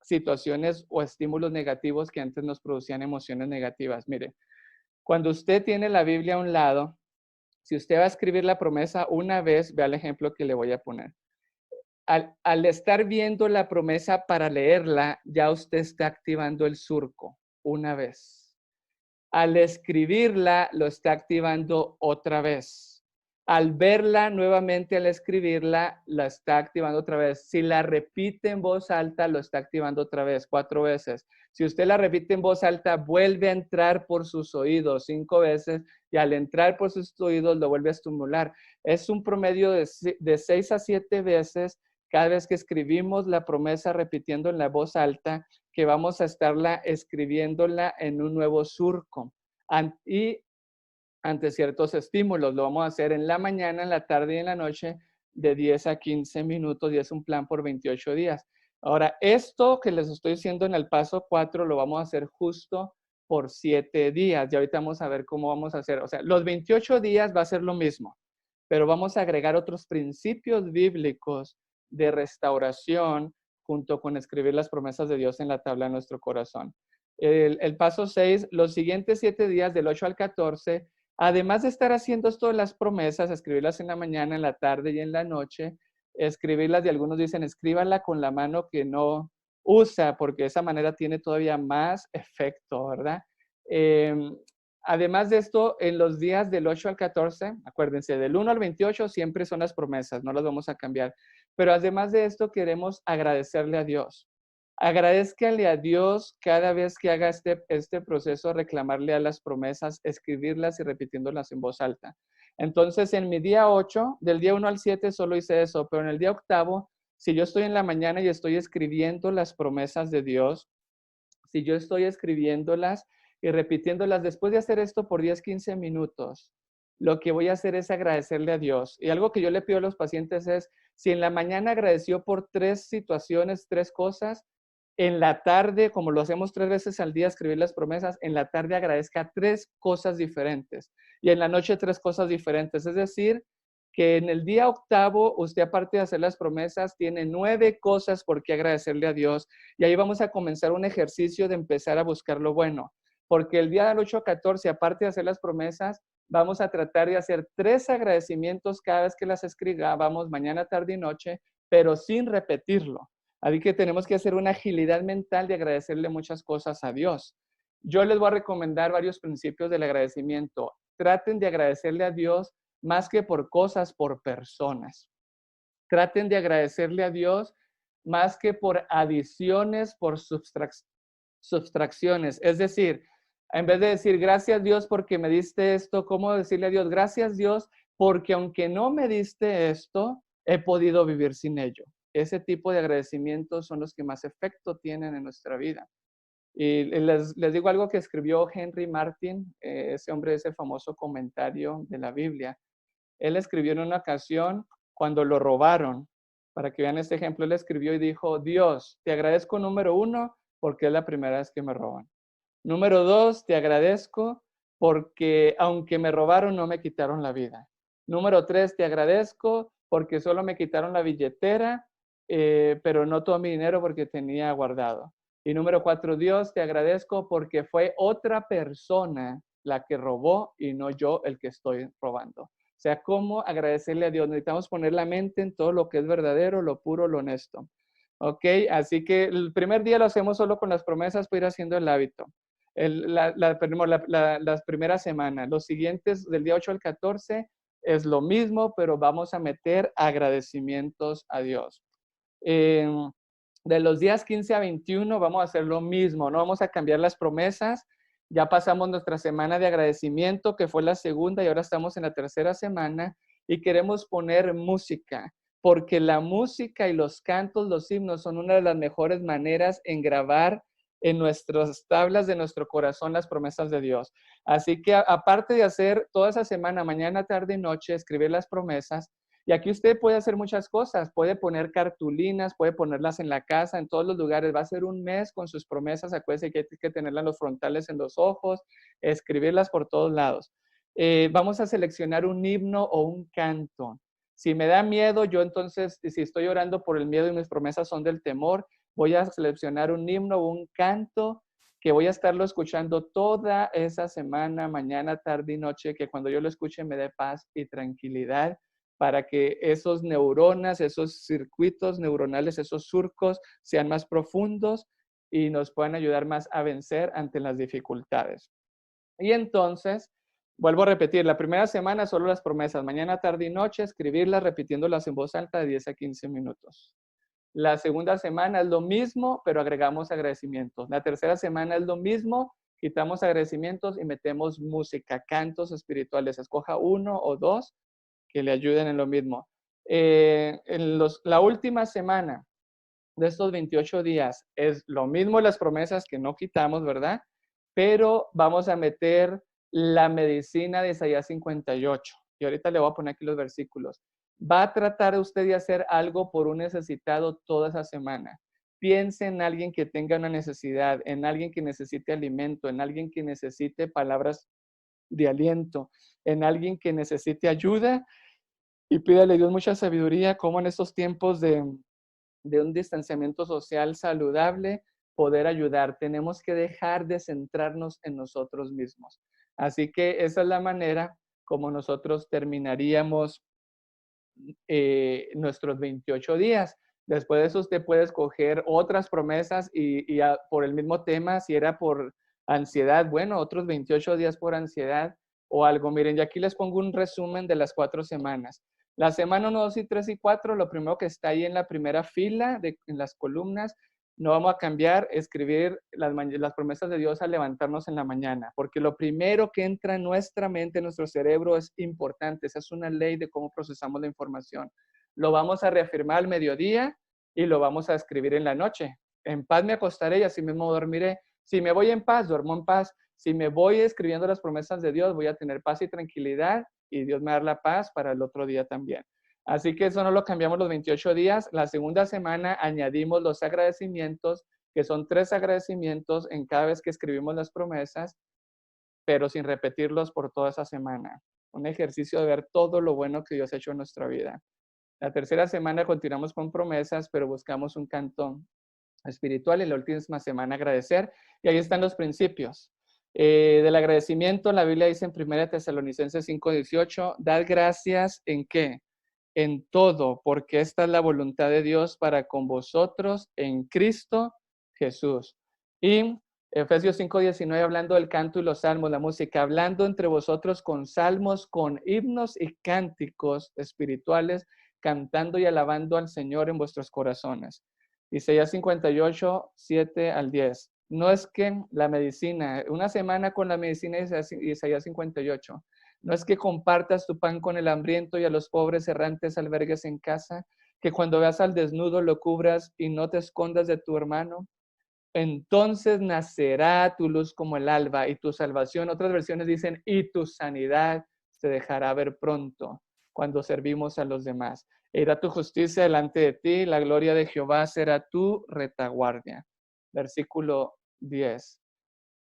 B: situaciones o estímulos negativos que antes nos producían emociones negativas. Mire, cuando usted tiene la Biblia a un lado, si usted va a escribir la promesa una vez, vea el ejemplo que le voy a poner. Al estar viendo la promesa para leerla, ya usted está activando el surco una vez. Al escribirla, lo está activando otra vez. Al verla nuevamente, al escribirla, la está activando otra vez. Si la repite en voz alta, lo está activando otra vez, 4 veces. Si usted la repite en voz alta, vuelve a entrar por sus oídos 5 veces y al entrar por sus oídos lo vuelve a estimular. Es un promedio de 6 a 7 veces cada vez que escribimos la promesa repitiendo en la voz alta, que vamos a estarla escribiéndola en un nuevo surco. Y ante ciertos estímulos, lo vamos a hacer en la mañana, en la tarde y en la noche de 10 a 15 minutos y es un plan por 28 días. Ahora, esto que les estoy diciendo en el paso 4 lo vamos a hacer justo por 7 días. Y ahorita vamos a ver cómo vamos a hacer. O sea, los 28 días va a ser lo mismo, pero vamos a agregar otros principios bíblicos de restauración junto con escribir las promesas de Dios en la tabla de nuestro corazón. El paso 6, los siguientes 7 días, del 8 al 14, además de estar haciendo todas las promesas, escribirlas en la mañana, en la tarde y en la noche, escribirlas, y algunos dicen, escríbala con la mano que no usa, porque de esa manera tiene todavía más efecto, ¿verdad? Además de esto, en los días del 8 al 14, acuérdense, del 1 al 28 siempre son las promesas, no las vamos a cambiar. Pero además de esto, queremos agradecerle a Dios. Agradezcale a Dios cada vez que haga este proceso, reclamarle a las promesas, escribirlas y repitiéndolas en voz alta. Entonces, en mi día 8, del día 1 al 7, solo hice eso, pero en el día octavo, si yo estoy en la mañana y estoy escribiendo las promesas de Dios, si yo estoy escribiéndolas y repitiéndolas, después de hacer esto por 10, 15 minutos, lo que voy a hacer es agradecerle a Dios. Y algo que yo le pido a los pacientes es, si en la mañana agradeció por 3 situaciones, 3 cosas, en la tarde, como lo hacemos 3 veces al día, escribir las promesas, en la tarde agradezca 3 cosas diferentes y en la noche 3 cosas diferentes. Es decir, que en el día octavo, usted aparte de hacer las promesas, tiene 9 cosas por qué agradecerle a Dios. Y ahí vamos a comenzar un ejercicio de empezar a buscar lo bueno. Porque el día del 8 a 14, aparte de hacer las promesas, vamos a tratar de hacer 3 agradecimientos cada vez que las escribamos, mañana, tarde y noche, pero sin repetirlo. Así que tenemos que hacer una agilidad mental de agradecerle muchas cosas a Dios. Yo les voy a recomendar varios principios del agradecimiento. Traten de agradecerle a Dios más que por cosas, por personas. Traten de agradecerle a Dios más que por adiciones, por subtracciones. Es decir, en vez de decir gracias Dios porque me diste esto, ¿cómo decirle a Dios gracias Dios porque aunque no me diste esto, he podido vivir sin ello? Ese tipo de agradecimientos son los que más efecto tienen en nuestra vida. Y les digo algo que escribió Henry Martin, ese hombre, ese famoso comentario de la Biblia. Él escribió en una ocasión cuando lo robaron. Para que vean este ejemplo, él escribió y dijo, Dios, te agradezco número 1 porque es la primera vez que me roban. Número 2, te agradezco porque aunque me robaron, no me quitaron la vida. Número 3, te agradezco porque solo me quitaron la billetera, pero no todo mi dinero porque tenía guardado. Y número 4, Dios, te agradezco porque fue otra persona la que robó y no yo el que estoy robando. O sea, ¿cómo agradecerle a Dios? Necesitamos poner la mente en todo lo que es verdadero, lo puro, lo honesto. ¿Ok? Así que el primer día lo hacemos solo con las promesas para ir haciendo el hábito. Las primeras semanas. Los siguientes, del día 8 al 14, es lo mismo, pero vamos a meter agradecimientos a Dios. De los días 15 a 21 vamos a hacer lo mismo, no vamos a cambiar las promesas. Ya pasamos nuestra semana de agradecimiento, que fue la segunda, y ahora estamos en la tercera semana y queremos poner música, porque la música y los cantos, los himnos, son una de las mejores maneras en grabar en nuestras tablas de nuestro corazón las promesas de Dios. Así que aparte de hacer toda esa semana, mañana, tarde y noche, escribir las promesas, y aquí usted puede hacer muchas cosas, puede poner cartulinas, puede ponerlas en la casa, en todos los lugares. Va a ser un mes con sus promesas, acuérdese que hay que tenerlas en los frontales, en los ojos, escribirlas por todos lados. Vamos a seleccionar un himno o un canto. Si me da miedo, yo entonces, si estoy orando por el miedo y mis promesas son del temor, voy a seleccionar un himno o un canto que voy a estarlo escuchando toda esa semana, mañana, tarde y noche, que cuando yo lo escuche me dé paz y tranquilidad, para que esos neuronas, esos circuitos neuronales, esos surcos sean más profundos y nos puedan ayudar más a vencer ante las dificultades. Y entonces, vuelvo a repetir, la primera semana solo las promesas, mañana, tarde y noche, escribirlas repitiéndolas en voz alta de 10 a 15 minutos. La segunda semana es lo mismo, pero agregamos agradecimientos. La tercera semana es lo mismo, quitamos agradecimientos y metemos música, cantos espirituales. Escoja 1 o 2 que le ayuden en lo mismo. La última semana de estos 28 días es lo mismo las promesas que no quitamos, ¿verdad? Pero vamos a meter la medicina de Isaías 58. Y ahorita le voy a poner aquí los versículos. Va a tratar usted de hacer algo por un necesitado toda esa semana. Piense en alguien que tenga una necesidad, en alguien que necesite alimento, en alguien que necesite palabras de aliento, en alguien que necesite ayuda, y pídale a Dios mucha sabiduría, como en estos tiempos de de un distanciamiento social saludable, poder ayudar. Tenemos que dejar de centrarnos en nosotros mismos. Así que esa es la manera como nosotros terminaríamos nuestros 28 días. Después de eso usted puede escoger otras promesas y por el mismo tema, si era por ansiedad, bueno, otros 28 días por ansiedad o algo. Miren, y aquí les pongo un resumen de las 4 semanas. La semana 1, 2 y 3 y 4, lo primero que está ahí en la primera fila, en las columnas, no vamos a cambiar, escribir las promesas de Dios al levantarnos en la mañana, porque lo primero que entra en nuestra mente, en nuestro cerebro, es importante. Esa es una ley de cómo procesamos la información. Lo vamos a reafirmar al mediodía y lo vamos a escribir en la noche. En paz me acostaré y así mismo dormiré. Si me voy en paz, duermo en paz. Si me voy escribiendo las promesas de Dios, voy a tener paz y tranquilidad y Dios me va a dar la paz para el otro día también. Así que eso no lo cambiamos los 28 días. La segunda semana añadimos los agradecimientos, que son 3 agradecimientos en cada vez que escribimos las promesas, pero sin repetirlos por toda esa semana. Un ejercicio de ver todo lo bueno que Dios ha hecho en nuestra vida. La tercera semana continuamos con promesas, pero buscamos un canto espiritual y la última semana agradecer. Y ahí están los principios. Del agradecimiento, la Biblia dice en 1 Tesalonicenses 5:18, dad gracias en qué? En todo, porque esta es la voluntad de Dios para con vosotros en Cristo Jesús. Y Efesios 5:19, hablando del canto y los salmos, la música, hablando entre vosotros con salmos, con himnos y cánticos espirituales, cantando y alabando al Señor en vuestros corazones. Isaías 58, 7 al 10. No es que la medicina, una semana con la medicina, Isaías 58. No es que compartas tu pan con el hambriento y a los pobres errantes albergues en casa, que cuando veas al desnudo lo cubras y no te escondas de tu hermano. Entonces nacerá tu luz como el alba y tu salvación. Otras versiones dicen, y tu sanidad se dejará ver pronto cuando servimos a los demás. E irá tu justicia delante de ti, la gloria de Jehová será tu retaguardia. Versículo 10.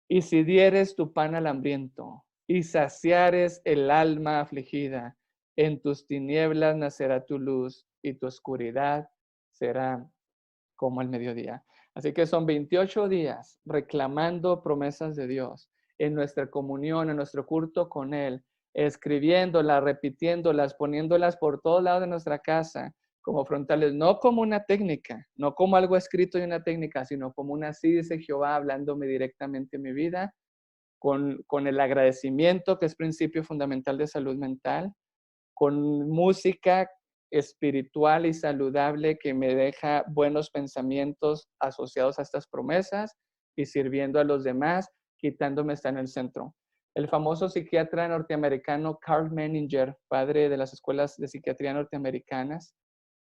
B: Y si dieres tu pan al hambriento y saciares el alma afligida, en tus tinieblas nacerá tu luz y tu oscuridad será como el mediodía. Así que son 28 días reclamando promesas de Dios en nuestra comunión, en nuestro culto con Él, escribiéndolas, repitiéndolas, poniéndolas por todos lados de nuestra casa como frontales, no como una técnica, no como algo escrito y una técnica, sino como una así dice Jehová hablándome directamente en mi vida, con el agradecimiento, que es principio fundamental de salud mental, con música espiritual y saludable que me deja buenos pensamientos asociados a estas promesas y sirviendo a los demás, quitándome estar en el centro. El famoso psiquiatra norteamericano Carl Menninger, padre de las escuelas de psiquiatría norteamericanas,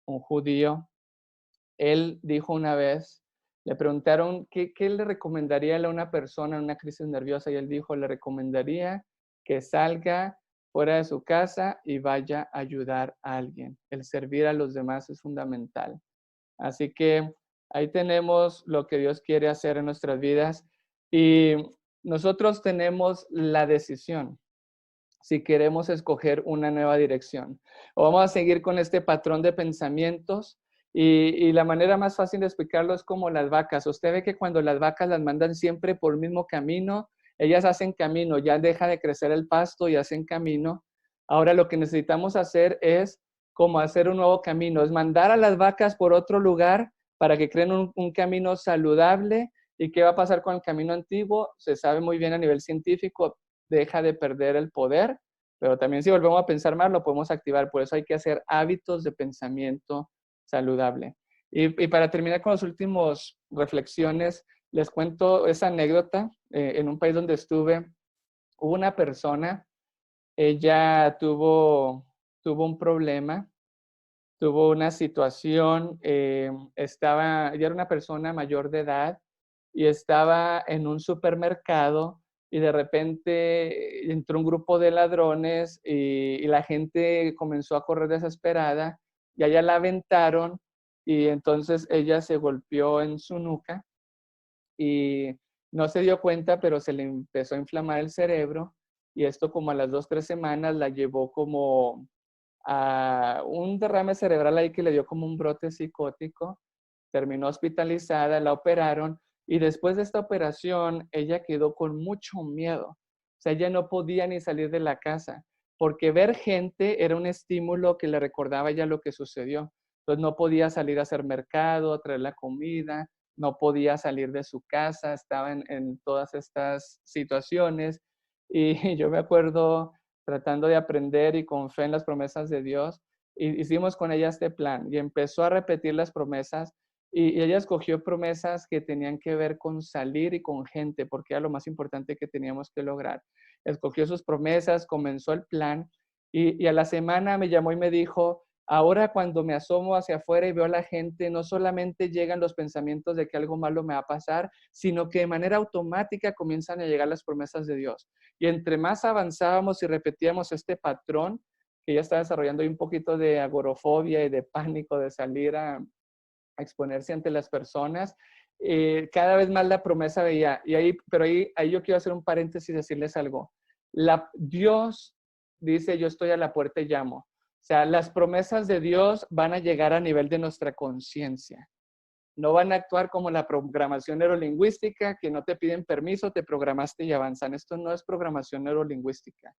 B: un judío, él dijo una vez, le preguntaron qué le recomendaría a una persona en una crisis nerviosa y él dijo, le recomendaría que salga fuera de su casa y vaya a ayudar a alguien. El servir a los demás es fundamental. Así que ahí tenemos lo que Dios quiere hacer en nuestras vidas y nosotros tenemos la decisión si queremos escoger una nueva dirección. O vamos a seguir con este patrón de pensamientos y la manera más fácil de explicarlo es como las vacas. Usted ve que cuando las vacas las mandan siempre por el mismo camino, ellas hacen camino, ya deja de crecer el pasto y hacen camino. Ahora lo que necesitamos hacer es como hacer un nuevo camino, es mandar a las vacas por otro lugar para que creen un camino saludable. ¿Y qué va a pasar con el camino antiguo? Se sabe muy bien a nivel científico, deja de perder el poder, pero también si volvemos a pensar más, lo podemos activar. Por eso hay que hacer hábitos de pensamiento saludable. Y para terminar con las últimas reflexiones, les cuento esa anécdota. En un país donde estuve, hubo una persona, ella tuvo un problema, tuvo una situación, ella era una persona mayor de edad y estaba en un supermercado y de repente entró un grupo de ladrones y la gente comenzó a correr desesperada y allá la aventaron y entonces ella se golpeó en su nuca y no se dio cuenta, pero se le empezó a inflamar el cerebro y esto como a las 2, 3 semanas la llevó como a un derrame cerebral ahí que le dio como un brote psicótico terminó hospitalizada, la operaron y después de esta operación ella quedó con mucho miedo. O sea, ella no podía ni salir de la casa porque ver gente era un estímulo que le recordaba ya lo que sucedió. Entonces no podía salir a hacer mercado, a traer la comida, no podía salir de su casa, estaba en todas estas situaciones. Y yo me acuerdo tratando de aprender y con fe en las promesas de Dios, y hicimos con ella este plan y empezó a repetir las promesas y ella escogió promesas que tenían que ver con salir y con gente, porque era lo más importante que teníamos que lograr. Escogió sus promesas, comenzó el plan y a la semana me llamó y me dijo, ahora cuando me asomo hacia afuera y veo a la gente, no solamente llegan los pensamientos de que algo malo me va a pasar, sino que de manera automática comienzan a llegar las promesas de Dios. Y entre más avanzábamos y repetíamos este patrón, que ya está desarrollando un poquito de agorafobia y de pánico de salir a exponerse ante las personas, cada vez más la promesa veía. Pero ahí yo quiero hacer un paréntesis y decirles algo. Dios dice, yo estoy a la puerta y llamo. O sea, las promesas de Dios van a llegar a nivel de nuestra conciencia. No van a actuar como la programación neurolingüística, que no te piden permiso, te programaste y avanzan. Esto no es programación neurolingüística.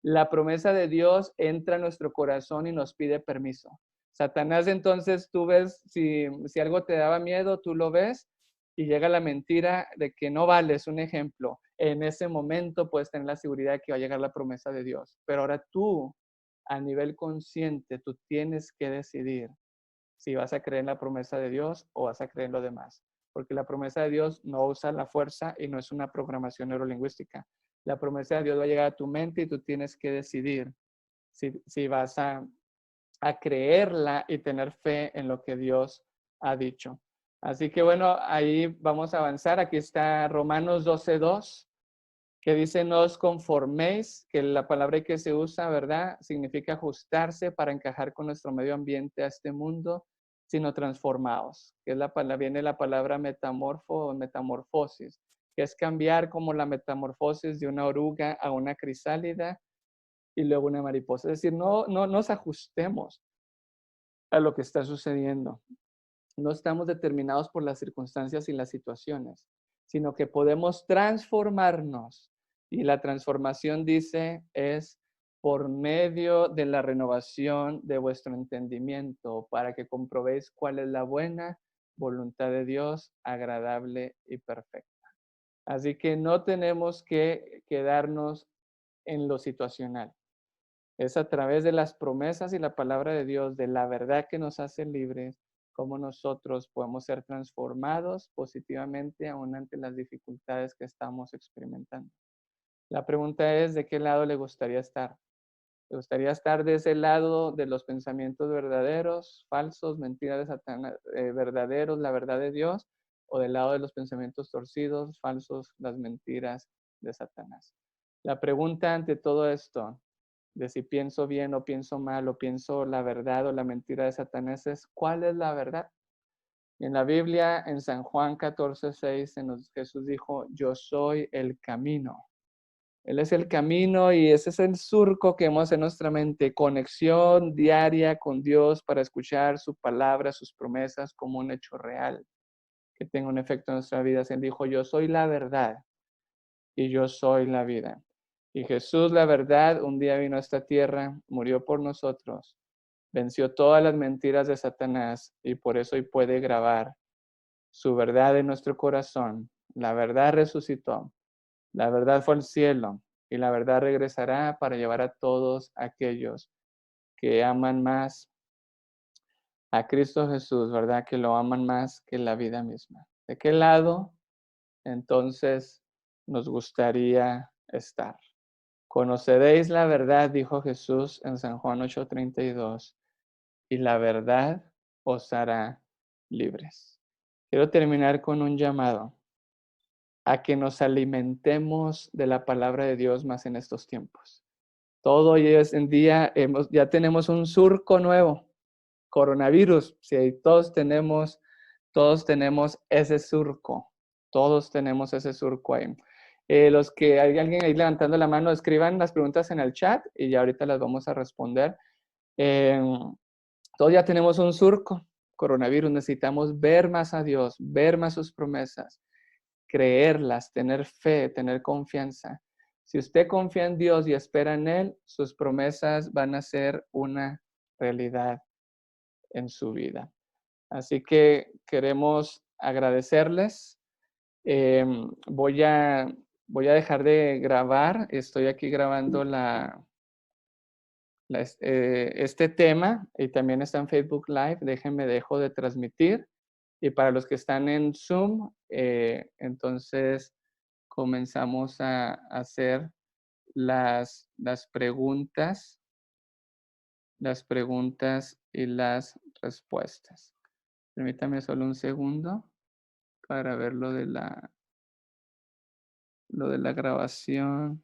B: La promesa de Dios entra a nuestro corazón y nos pide permiso. Satanás, entonces, tú ves, si algo te daba miedo, tú lo ves y llega la mentira de que no vales, un ejemplo. En ese momento puedes tener la seguridad de que va a llegar la promesa de Dios. Pero ahora tú, a nivel consciente, tú tienes que decidir si vas a creer en la promesa de Dios o vas a creer en lo demás. Porque la promesa de Dios no usa la fuerza y no es una programación neurolingüística. La promesa de Dios va a llegar a tu mente y tú tienes que decidir si vas a creerla y tener fe en lo que Dios ha dicho. Así que bueno, ahí vamos a avanzar. Aquí está Romanos 12:2, que dice, no os conforméis, que la palabra que se usa, ¿verdad? Significa ajustarse para encajar con nuestro medio ambiente a este mundo, sino transformaos, que es viene la palabra metamorfo o metamorfosis, que es cambiar como la metamorfosis de una oruga a una crisálida y luego una mariposa. Es decir, no nos ajustemos a lo que está sucediendo. No estamos determinados por las circunstancias y las situaciones, sino que podemos transformarnos. Y la transformación, dice, es por medio de la renovación de vuestro entendimiento, para que comprobéis cuál es la buena voluntad de Dios, agradable y perfecta. Así que no tenemos que quedarnos en lo situacional. Es a través de las promesas y la palabra de Dios, de la verdad que nos hace libres, cómo nosotros podemos ser transformados positivamente aún ante las dificultades que estamos experimentando. La pregunta es, ¿de qué lado le gustaría estar? ¿Le gustaría estar de ese lado de los pensamientos verdaderos, falsos, mentiras de Satanás, verdaderos, la verdad de Dios, o del lado de los pensamientos torcidos, falsos, las mentiras de Satanás? La pregunta ante todo esto, de si pienso bien o pienso mal, o pienso la verdad o la mentira de Satanás, es ¿cuál es la verdad? En la Biblia, en San Juan 14:6, Jesús dijo, yo soy el camino. Él es el camino y ese es el surco que hemos en nuestra mente, conexión diaria con Dios para escuchar su palabra, sus promesas como un hecho real, que tenga un efecto en nuestra vida. Él dijo, yo soy la verdad y yo soy la vida. Y Jesús, la verdad, un día vino a esta tierra, murió por nosotros, venció todas las mentiras de Satanás y por eso hoy puede grabar su verdad en nuestro corazón. La verdad resucitó, la verdad fue al cielo y la verdad regresará para llevar a todos aquellos que aman más a Cristo Jesús, ¿verdad? Que lo aman más que la vida misma. ¿De qué lado entonces nos gustaría estar? Conoceréis la verdad, dijo Jesús en San Juan 8:32, y la verdad os hará libres. Quiero terminar con un llamado a que nos alimentemos de la palabra de Dios más en estos tiempos. Todo hoy en día ya tenemos un surco nuevo, coronavirus. Sí, todos tenemos ese surco. Todos tenemos ese surco ahí. Los que hay alguien ahí levantando la mano, escriban las preguntas en el chat y ya ahorita las vamos a responder. Todos ya tenemos un surco. coronavirus, necesitamos ver más a Dios, ver más sus promesas, creerlas, tener fe, tener confianza. Si usted confía en Dios y espera en Él, sus promesas van a ser una realidad en su vida. Así que queremos agradecerles. Voy a dejar de grabar. Estoy aquí grabando este tema y también está en Facebook Live. Dejo de transmitir. Y para los que están en Zoom, entonces comenzamos a hacer las preguntas y las respuestas. Permítame solo un segundo para ver lo de la grabación.